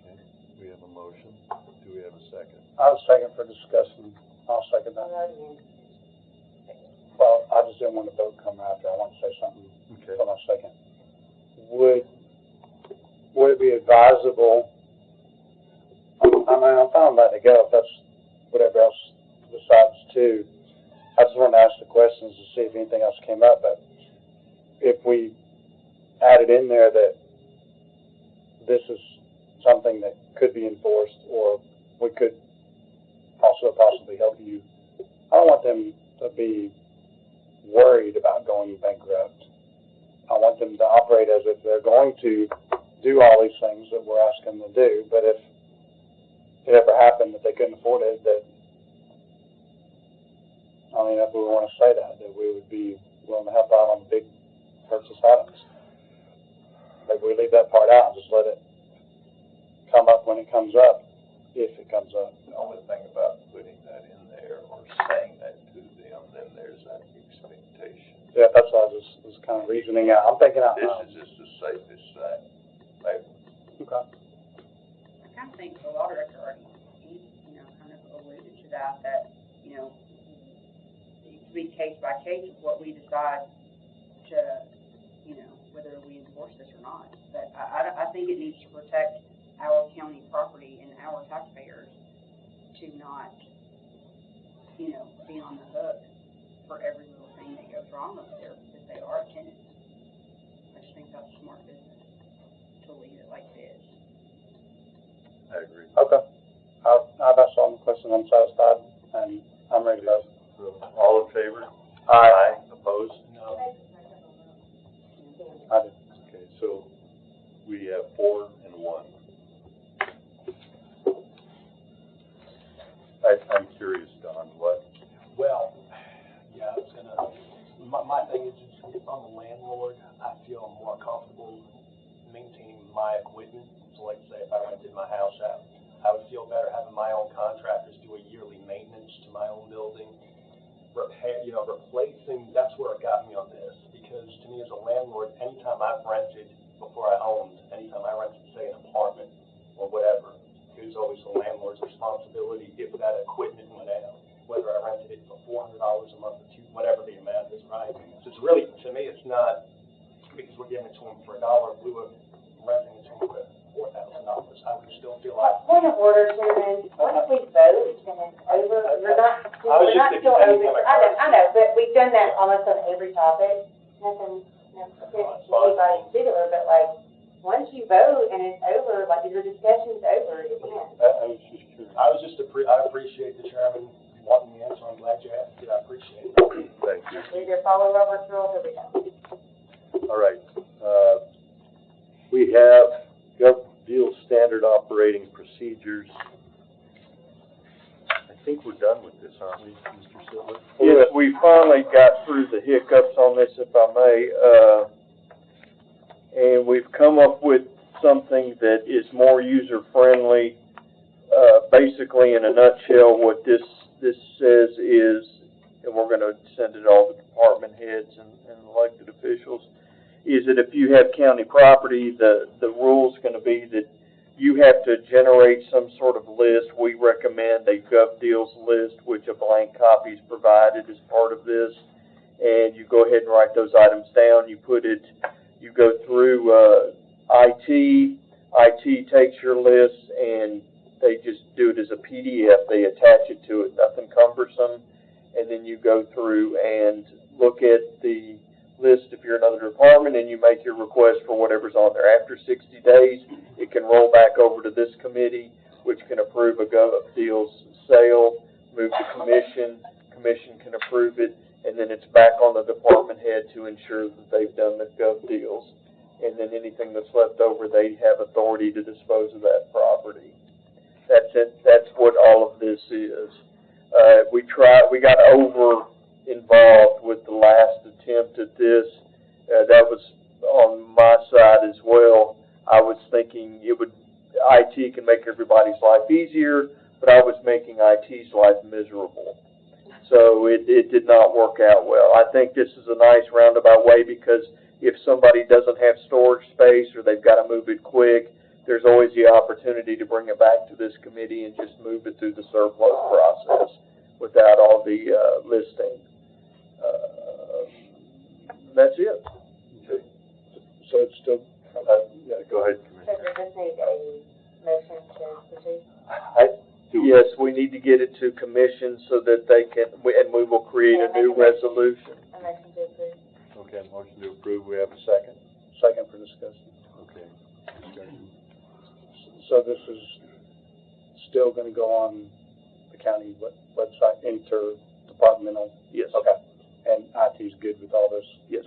Okay, we have a motion. Do we have a second? I'll second for discussion. I'll second that. Well, I just didn't want the vote come after. I want to say something Okay. for my second. Would it be advisable, I mean, I'm fine letting it go if that's whatever else decides to. I just wanted to ask the questions to see if anything else came up, but if we added in there that this is something that could be enforced, or we could also possibly help you, I don't want them to be worried about going bankrupt. I want them to operate as if they're going to do all these things that we're asking them to do, but if it ever happened that they couldn't afford it, that, I mean, if we want to say that we would be willing to help out on big purchase items. Maybe we leave that part out and just let it come up when it comes up, if it comes up. The only thing about putting that in there or saying that to them, then there's that expectation. Yeah, that's what I was kind of reasoning out. I'm thinking out This loud. is just the safest thing. Maybe. Okay. I kind of think the law director already, you know, kind of alluded to that, you know, it could be case by case of what we decide to, you know, whether we enforce this or not. But I think it needs to protect our county property and our taxpayers to not, you know, be on the hook for every little thing that goes wrong over there, because they are tenants. I just think that's smart business to leave it like this. I agree. Okay. I've asked all my questions. I'm satisfied, and I'm ready to vote. So, all in favor? Aye. Opposed? No. I do. Okay, so we have 4 and 1. I'm curious, Don, what? Well, yeah, it's gonna, my thing is if I'm a landlord, I feel more comfortable maintaining my equipment. So like say if I rented my house out, I would feel better having my own contractors do a yearly maintenance to my own building. Replacing, that's where it got me on this, because to me as a landlord, anytime I've rented before I owned, anytime I rented, say, an apartment or whatever, it was always the landlord's responsibility if that equipment went out, whether I rented it for $400 a month or whatever the amount is, right? So it's really, to me, it's not because we're giving it to them for $1, we were renting it to them for $4,000. I would still feel like. Point of order, Chairman, what if we vote and it's over, we're not still over, I know, but we've done that almost on every topic. Nothing, against anybody in particular, but like, once you vote and it's over, like, your discussion's over, it ends. I was just curious. I appreciate the chairman wanting the answer. I'm glad you asked it. I appreciate it. Thank you. Either follow Robert's rules or we don't. All right. We have GovDeal standard operating procedures. I think we're done with this, aren't we, Mr. Sittler? Yes, we finally got through the hiccups on this, if I may, and we've come up with something that is more user-friendly. Basically, in a nutshell, what this says is, and we're gonna send it all to department heads and elected officials, is that if you have county property, the rule's gonna be that you have to generate some sort of list. We recommend a GovDeals list, which a blank copy is provided as part of this. And you go ahead and write those items down. You go through IT. IT takes your list and they just do it as a PDF. They attach it to it, nothing cumbersome. And then you go through and look at the list if you're another department, and you make your request for whatever's on there. After 60 days, it can roll back over to this committee, which can approve a Gov Deals sale, move to commission, commission can approve it, and then it's back on the department head to ensure that they've done the Gov Deals. And then anything that's left over, they have authority to dispose of that property. That's it. That's what all of this is. We got over involved with the last attempt at this. That was on my side as well. I was thinking IT can make everybody's life easier, but I was making IT's life miserable. So it did not work out well. I think this is a nice roundabout way, because if somebody doesn't have storage space or they've got to move it quick, there's always the opportunity to bring it back to this committee and just move it through the surplus process without all the listing. That's it. Okay. So it's still, Yeah, go ahead, So Commissioner. does this need a motion to proceed? Yes, we need to get it to commission so that they can, and we will create a new resolution. A motion to approve? Okay, motion to approve, we have a second? second for discussion. Okay, discussion. So this is still gonna go on the county website, interdepartmental? Yes. Okay, and IT's good with all this? Yes.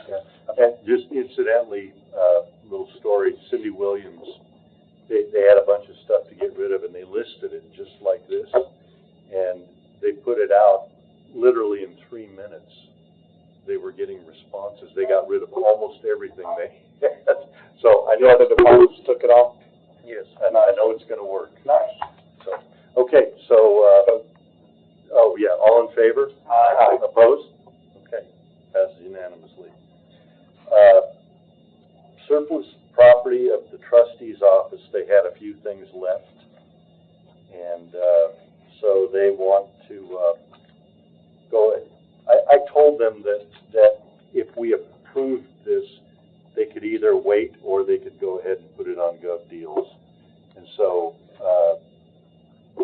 Okay. And just incidentally, little story, Cindy Williams, they had a bunch of stuff to get rid of, and they listed it just like this, and they put it out literally in 3 minutes. They were getting responses. They got rid of almost everything they had. So I know The departments took it off? yes, and I know it's gonna work. Nice. So, okay, so, oh yeah, all in favor? Aye. Opposed? Okay, passes unanimously. Surplus property of the trustee's office, they had a few things left. And, so they want to, go ahead. I told them that if we approved this, they could either wait or they could go ahead and put it on Gov Deals. And so,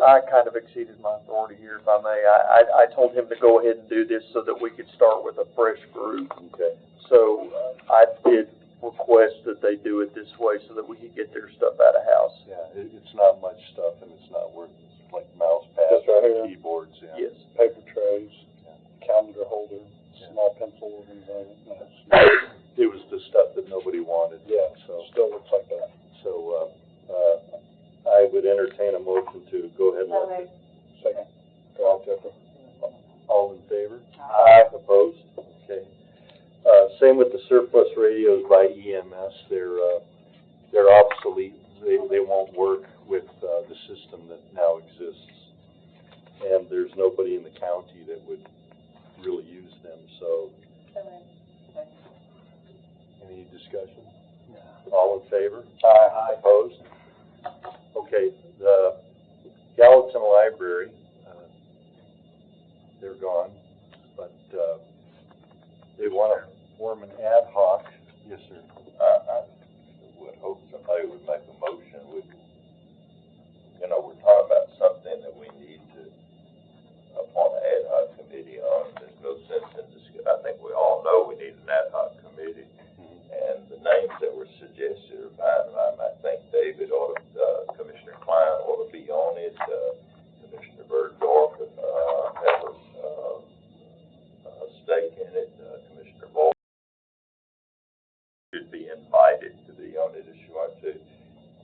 I kind of exceeded my authority here, if I may. I told him to go ahead and do this so that we could start with a fresh group. okay, So I did request that they do it this way so that we could get their stuff out of house. yeah, it's not much stuff and it's not worth it. It's like mouse pads, That's right here. keyboards, yeah. Yes. Paper trays, Yeah. calendar holder, Yeah. small pencils, and, It was the stuff that nobody wanted. yeah, So, still looks like that. so, I would entertain a motion to go ahead and So let, moved. Second. Go out, Jeffrey. all in favor? Aye. Opposed? Okay. Same with the surplus radios by EMS, they're obsolete, they won't work with, the system that now exists. And there's nobody in the county that would really use them, so, So moved. any discussion? All in favor? Aye. Opposed? Okay, the Gallatin Library, they're gone, but, they want to form an ad hoc. Yes, sir. I would hope somebody would make a motion, we're talking about something that we need to appoint an ad hoc committee on. There's no sense in discussing. I think we all know we need an ad hoc committee. And the names that were suggested are fine. I think David ought to, Commissioner Klein ought to be on it, Commissioner Bergdorf, has a stake in it, Commissioner Bolt should be invited to be on it if you want to,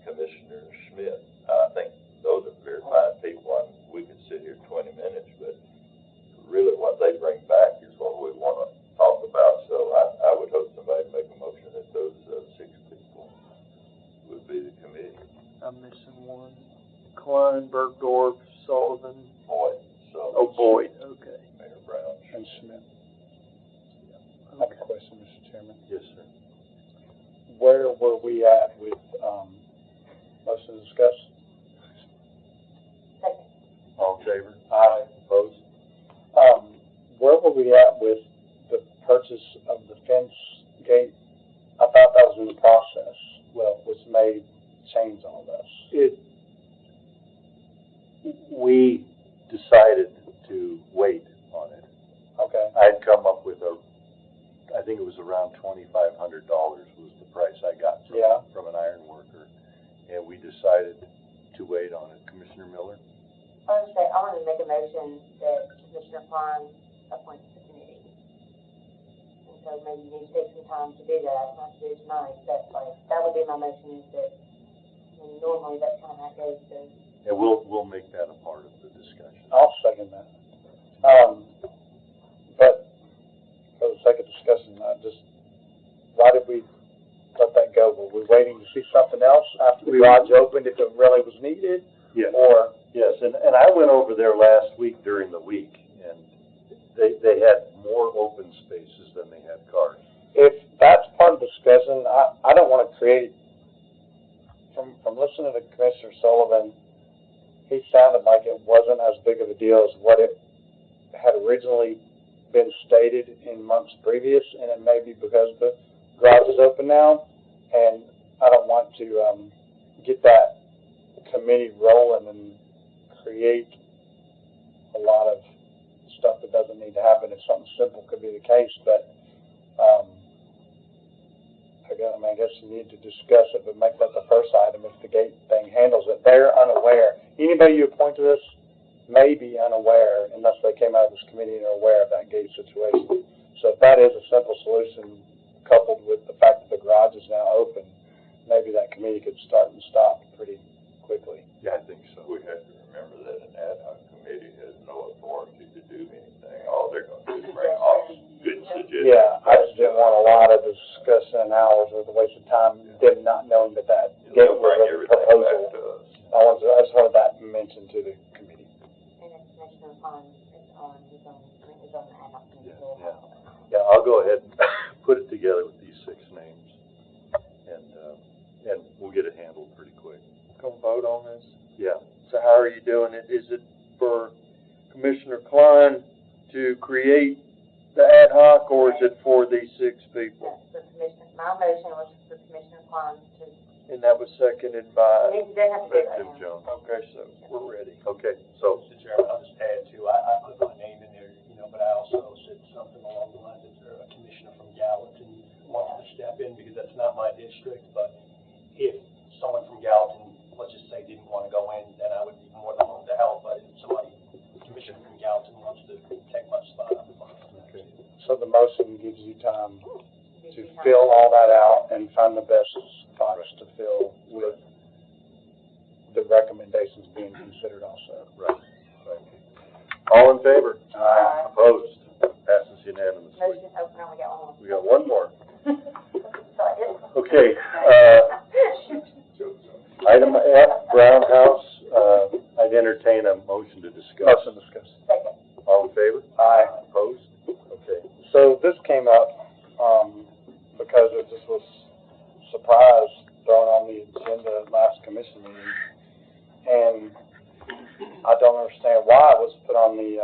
Commissioner Schmidt. I think those are very fine people, and we could sit here 20 minutes, but really what they bring back is what we want to talk about. So I would hope somebody would make a motion that those 6 people would be the committee. I'm missing one. Klein, Bergdorf, Sullivan. Boyd, so. Oh, Boyd, okay. Mayor Brown. And Schmidt. I have a question, Mr. Chairman. Yes, sir. Where were we at with, motion to discuss? Second. All in favor? Aye. Opposed? Where were we at with the purchase of the fence gate? I thought that was in the process, which may change all this. We decided to wait on it. Okay. I'd come up with I think motion that Commissioner Klein appoints the committee. And so maybe you need to take some time to do that, not to do it tonight, but like, that would be my motion, is that, and normally that's kind of how it goes, so. And we'll make that a part of the discussion. I'll second that. But for the sake of discussion, why did we let that go? Were we waiting to see something else after the garage opened, if it really was needed? Yes. Or, Yes, and I went over there last week during the week, and they had more open spaces than they had cars. if that's part of the discussion, I don't want to create, from listening to Commissioner Sullivan, he sounded like it wasn't as big of a deal as what it had originally been stated in months previous, and it may be because the garage is open now, and I don't want to get that committee rolling and create a lot of stuff that doesn't need to happen. If something simple could be the case, but I guess you need to discuss it, but make that the first item if the gate thing handles it. They're unaware. Anybody you appoint to this may be unaware unless they came out of this committee and are aware of that gate situation. So if that is a simple solution, coupled with the fact that the garage is now open, maybe that committee could start and stop pretty quickly. Yeah, I think so. We have to remember that an ad hoc committee has no authority to do anything. All they're going to do is bring off good suggestions. Yeah, I just didn't want a lot of discussion and hours with a waste of time, them not knowing that gate They'll was bring a everything back proposal. to us. I just wanted that mentioned to the committee. And if Commissioner Klein is on his own ad hoc committee, Yeah, we'll yeah. have that. Yeah, I'll go ahead and put it together with these 6 names, and we'll get it handled pretty quick. Gonna vote on this? Yeah. So how are you doing it? Is it for Commissioner Klein to create the ad hoc, or is it for these 6 people? Yes, for Commissioner, my motion was for Commissioner Klein to, And that was seconded by, he doesn't have to do it Tim right now. Jones. okay, so we're ready. Okay, so, Mr. Chairman, I'll just add too, I put my name in there, but I also said something along the lines that a commissioner from Gallatin wants to step in, because that's not my district, but if someone from Gallatin, let's just say, didn't want to go in, then I would be more than willing to help, but if somebody, commissioner from Gallatin wants to take my spot, I'm fine with that. okay. So the motion gives you time to fill all that out and find the best spots to fill with the recommendations being considered also. Right. All in favor? Aye. Opposed? Passes unanimously. Motion, oh, no, we got one more. We got one more. So I did. Okay, item F, Brown House, I'd entertain a motion to discuss. Motion discussed. Second. All in favor? Aye. Opposed? Okay. So this came up, because it just was surprise thrown on the agenda at last commission meeting. And I don't understand why it was put on the,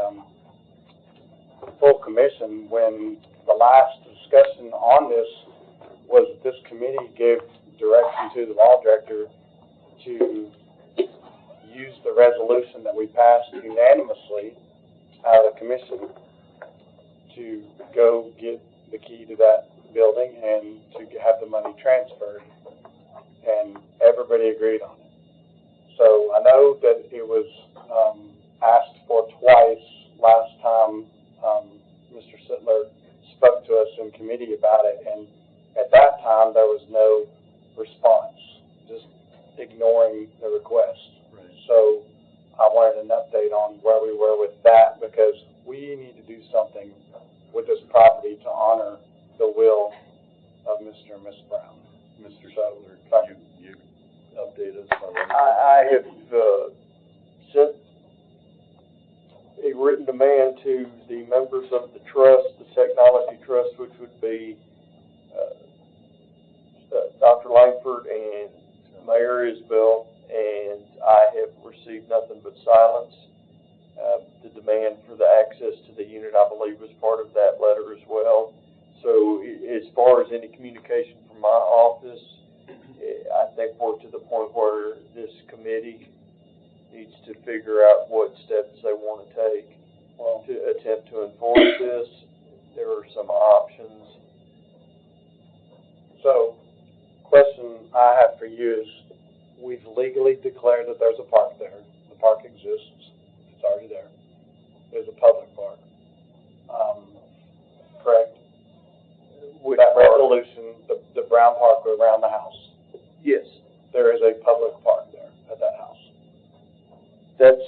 full commission when the last discussion on this was that this committee gave direction to the law director to use the resolution that we passed unanimously out of the commission to go get the key to that building and to have the money transferred. And everybody agreed on it. So I know that it was, asked for twice last time, Mr. Sittler spoke to us in committee about it, and at that time, there was no response, just ignoring the request. Right. So I wanted an update on where we were with that, because we need to do something with this property to honor the will of Mr. and Miss Brown. Mr. So, Sutler, you update us on that? I have, sent a written demand to the members of the trust, the technology trust, which would be, Dr. Langford and Mayor Isbell, and I have received nothing but silence. The demand for the access to the unit, I believe, was part of that letter as well. So as far as any communication from my office, I think we're to the point where this committee needs to figure out what steps they want to take to attempt to enforce this. There are some options. So, question I have for you is, we've legally declared that there's a park there. The park exists. It's already there. is a public park. Correct? Which That park? resolution, the brown park around the house, Yes, there is a public park there at that house. that's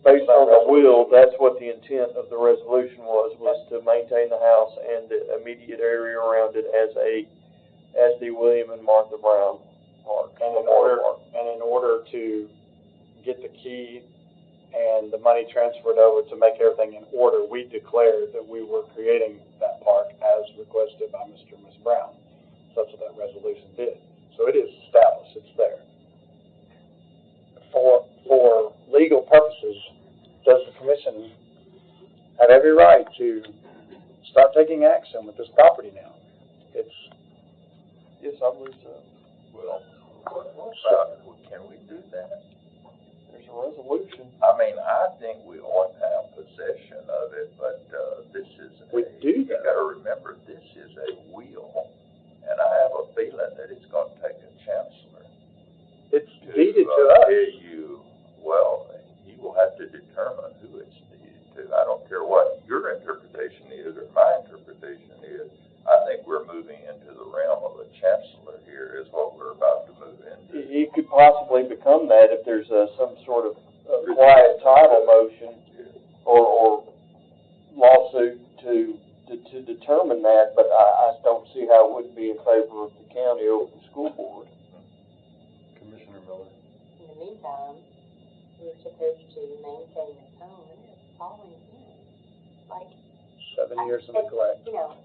based on the will, that's what the intent of the resolution was to maintain the house and the immediate area around it as the William and Martha Brown Park. And in order to get the key and the money transferred over to make everything in order, we declared that we were creating that park as requested by Mr. and Ms. Brown. So that's what that resolution did. So it is established, it's there. For legal purposes, does the commission have every right to start taking action with this property now? It's, Yes, I believe so. Well, can we do that? There's a resolution. I mean, I think we ought to have possession of it, but, this is you gotta remember, this is a will, and I have a feeling that it's gonna take a chancellor. it's deeded to us. Well, he will have to determine who it's deeded to. I don't care what your interpretation is or my interpretation is. I think we're moving into the realm of a chancellor here is what we're about to move into. It could possibly become that if there's some sort of quiet title motion or lawsuit to determine that, but I don't see how it would be in favor of the county over the school board. Commissioner Miller. In the meantime, we were supposed to maintain this home, and it's falling in. Like, 7 years of neglect. you know,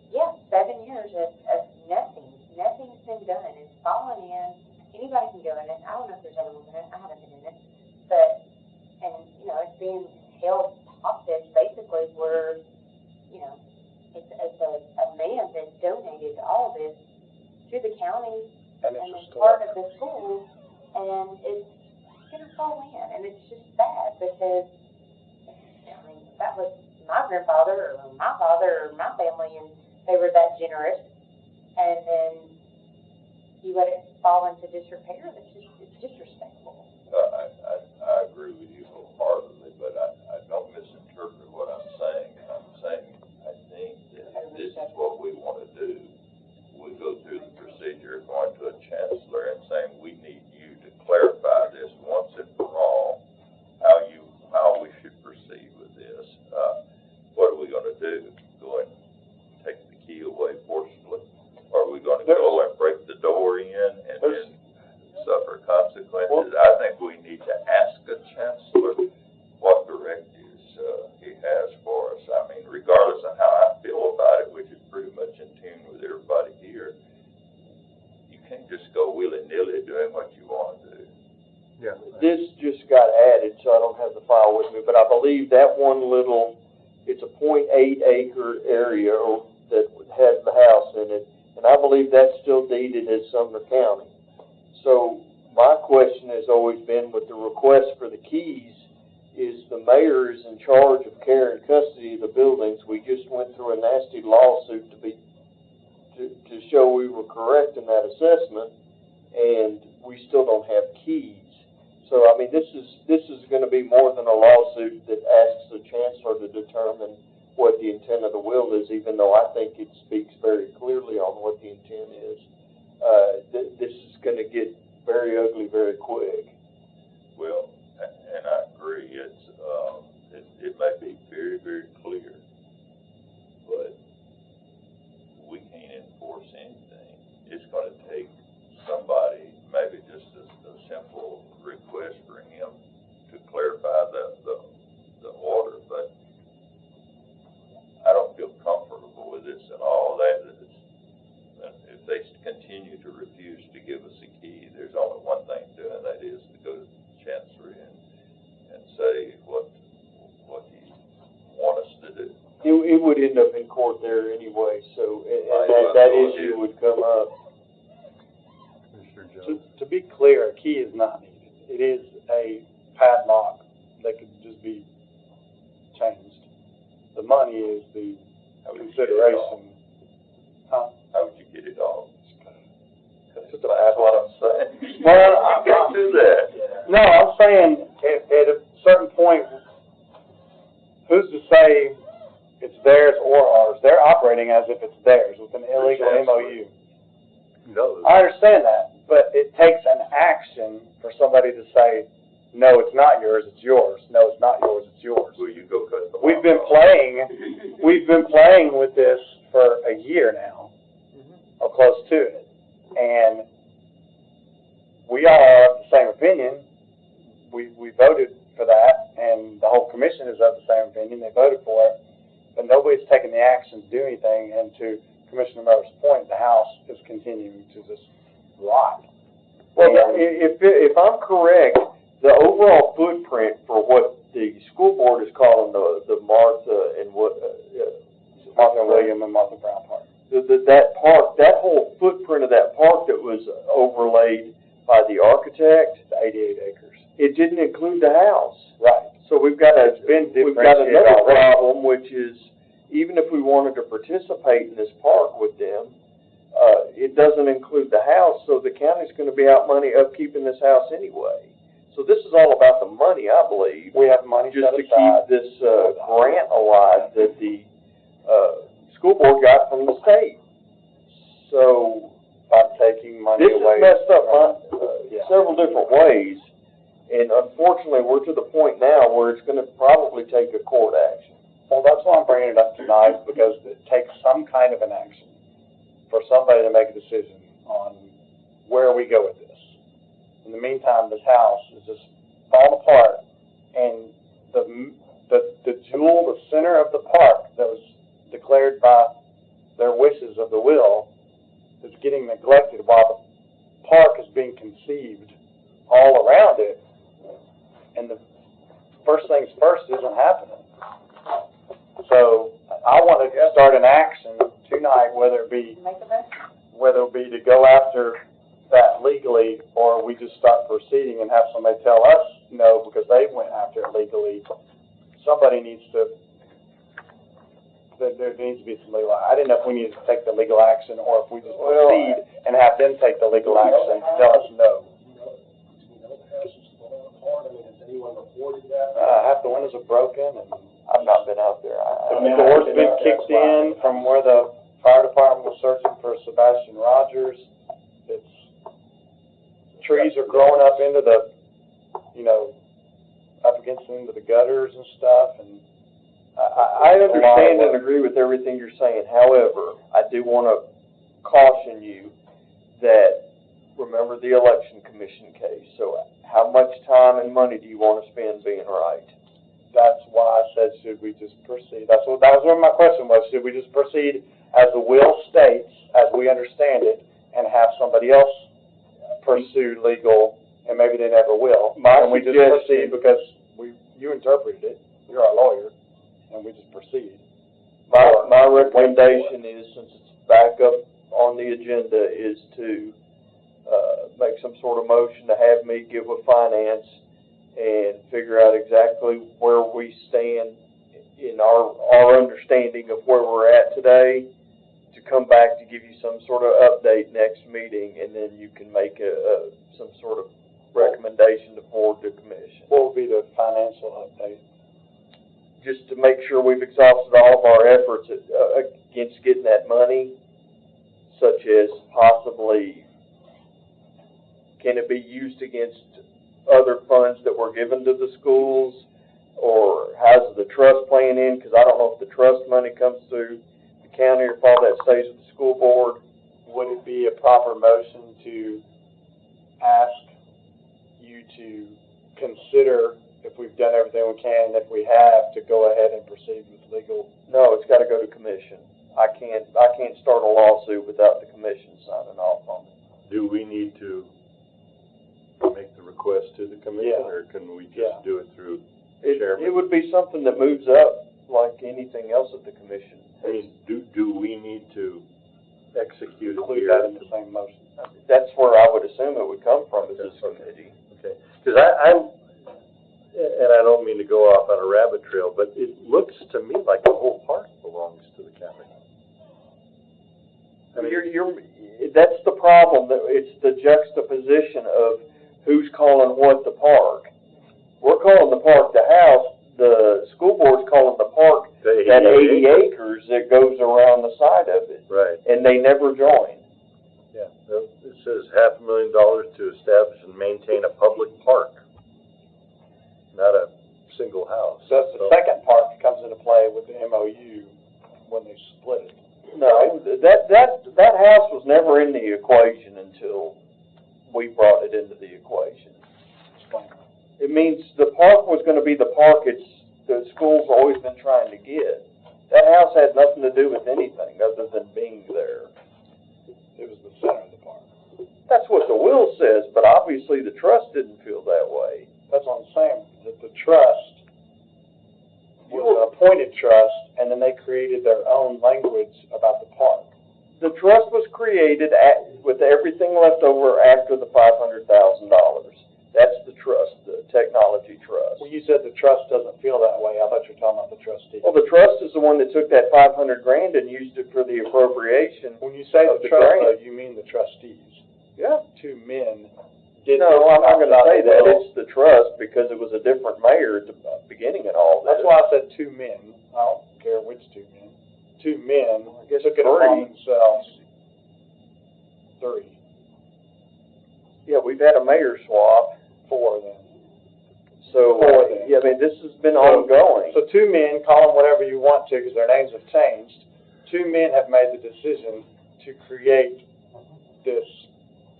yeah, 7 years of nothing. Nothing's been done. It's fallen in. Anybody can go in it. I don't know if there's anyone in it. I haven't been in it. But, and, you know, it's being held hostage basically where, you know, it's a man that donated all of this to the county And and it's it's part of the school, and it's gonna fall in, and it's just sad because, I mean, that was my grandfather or my father or my family, and they were that generous, and then you let it fall into disrepair. That's just, it's disrespectful. I agree with you wholeheartedly, but I don't misinterpret what I'm saying. I'm saying, I think that this is what we want to do. We go through the procedure of going to a chancellor and saying, we need you to clarify this once and for all, how we should proceed with this. What are we going to do? Go and take the key away forcibly? Or are we going to go and break the door in and then suffer consequences? I think we need to ask a chancellor what directives he has for us. I mean, regardless of how I feel about it, which is pretty much in tune with everybody here, you can't just go willy-nilly doing what you want to do. Yeah. This just got added, so I don't have the file with me, but I believe that one little, it's a .8 acre area that has the house in it, and I believe that's still deeded as Sumner County. So my question has always been with the request for the keys, is the mayor is in charge of care and custody of the buildings. We just went through a nasty lawsuit to show we were correct in that assessment, and we still don't have keys. So, I mean, this is going to be more than a lawsuit that asks the chancellor to determine what the intent of the will is, even though I think it speaks very clearly on what the intent is. This is going to get very ugly very quick. Well, and I agree, it may be very, very clear, but we can't enforce anything. It's gonna take somebody, maybe just a simple request for him to clarify the order, but I don't feel comfortable with this at all. If they continue to refuse to give us a key, there's only one thing to do, and that is to go to the chancery and say what you want us to do. It would end up in court there anyway, so, and that issue would come up. Commissioner Jones. To be clear, a key is not needed. It is a padlock that could just be changed. The money is the consideration. Huh? How would you get it off? Just a That's what I'm saying. Well, You can't do that. No, I'm saying at a certain point, who's to say it's theirs or ours? They're operating as if it's theirs with an illegal MOU. No. I understand that, but it takes an action for somebody to say, no, it's not yours, it's yours. No, it's not yours, it's yours. Will you go cut the We've been playing with this for a year now, or close to it, and we all are of the same opinion. We voted for that, and the whole commission is of the same opinion. They voted for it, but nobody's taken the action to do anything. And to Commissioner Miller's point, the House is continuing to just rot. Well, if I'm correct, the overall footprint for what the school board is calling the Martha and Martha William and Martha Brown Park. That park, that whole footprint of that park that was overlaid by the architect, The 88 acres. it didn't include the house. Right. So we've got another already. problem, which is, even if we wanted to participate in this park with them, it doesn't include the house, so the county's gonna be out money upkeeping this house anyway. So this is all about the money, I believe. We have money Just set to aside. keep this, grant alive that the, school board got from the state. So, By taking money this away. has messed up Yeah. several different ways, and unfortunately, we're to the point now where it's gonna probably take a court action. Well, that's why I'm bringing it up tonight, because it takes some kind of an action for somebody to make a decision on where we go with this. In the meantime, this house is just falling apart, and the jewel, the center of the park that was declared by their wishes of the will, is getting neglected while the park is being conceived all around it, and the first things first isn't happening. So I want to start an action tonight, whether it be to go after that legally, or we just start proceeding and have somebody tell us no because they went after it legally. Somebody needs to, there needs to be some legal, I didn't know if we needed to take the legal action or if we just proceed and have them take the legal action to tell us no. Half the windows are broken, and I've not been out there. the door's been kicked in from where the fire department was searching for Sebastian Rogers. It's, trees are growing up into the, up against into the gutters and stuff, and I understand and agree with everything you're saying. However, I do want to caution you that, remember the election commission case. So how much time and money do you want to spend being right? that's why I said, should we just proceed? That was where my question was. Should we just proceed as the will states, as we understand it, and have somebody else pursue legal, and maybe they never will? And we just proceed because you interpreted it, you're our lawyer, and we just proceed. My recommendation is, since it's back up on the agenda, is to make some sort of motion to have me get with finance and figure out exactly where we stand in our understanding of where we're at today, to come back to give you some sort of update next meeting, and then you can make some sort of recommendation to forward to commission. What would be the financial update? Just to make sure we've exhausted all of our efforts against getting that money, such as possibly, can it be used against other funds that were given to the schools, or how's the trust playing in? Because I don't know if the trust money comes through the county or if all that stays with the school board. Would it be a proper motion to ask you to consider, if we've done everything we can, and if we have, to go ahead and proceed with legal? No, it's got to go to commission. I can't start a lawsuit without the commission signing off on it. Do we need to make the request to the commission, or can we just do it through chairman? It would be something that moves up like anything else at the commission. I mean, do we need to execute it Include here? that in the same motion. That's where I would assume it would come from, is this committee. Okay, because I'm, and I don't mean to go off on a rabbit trail, but it looks to me like the whole park belongs to the county. I mean, That's the problem, that it's the juxtaposition of who's calling what the park. We're calling the park the house, the school board's calling the park The that 80 80 acres that goes around the side of it, Right, and they never join. yeah. It says $500,000 to establish and maintain a public park, not a single house. So that's the second part that comes into play with the MOU when they split it. No, that house was never in the equation until we brought it into the equation. Explain. It means the park was gonna be the park the school's always been trying to get. That house had nothing to do with anything other than being there. It was the center of the park. That's what the will says, but obviously the trust didn't feel that way. That's what I'm saying, that the trust was an appointed trust, and then they created their own language about the park. The trust was created with everything left over after the $500,000. That's the trust, the technology trust. Well, you said the trust doesn't feel that way. I thought you were talking about the trustee. Well, the trust is the one that took that $500,000 and used it for the appropriation. When you say of the the trust, grant. though, you mean the trustees. Yeah. Two men did. No, I'm not gonna say outside the that. will. It's the trust because it was a different mayor at the beginning and all this. That's why I said two men. I don't care which two men. Two men took it upon themselves. Three. Yeah, we've had a mayor swap. Four then. So, Four then. yeah, I mean, this has been ongoing. So two men, call them whatever you want to because their names have changed. Two men have made the decision to create this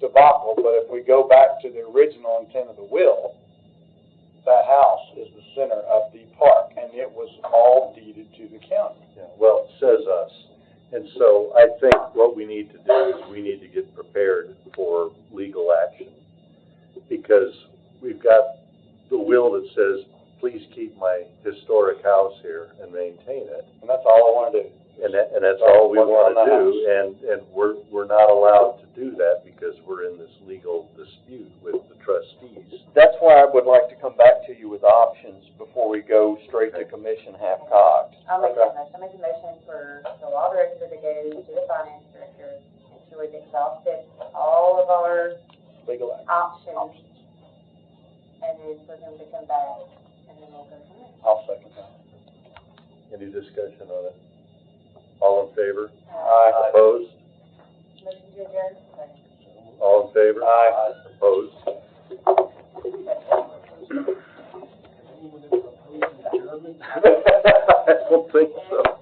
debacle, but if we go back to the original intent of the will, that house is the center of the park, and it was all deeded to the county. Yeah, well, it says us. And so I think what we need to do is we need to get prepared for legal action. Because we've got the will that says, please keep my historic house here and maintain it. And that's all I want to do. And that's all we want to do. And we're not allowed to do that because we're in this legal dispute with the trustees. That's why I would like to come back to you with options before we go straight to commission half-cocked. I'll make that motion. I'll make a motion for the law director to go to the finance director, make sure we've exhausted all of our Legal action. options, and then for him to come back, and then we'll go from there. I'll second that. Any discussion on it? All in favor? Aye. Opposed? Motion to adjourn? All in favor? Aye. Opposed? I don't think so.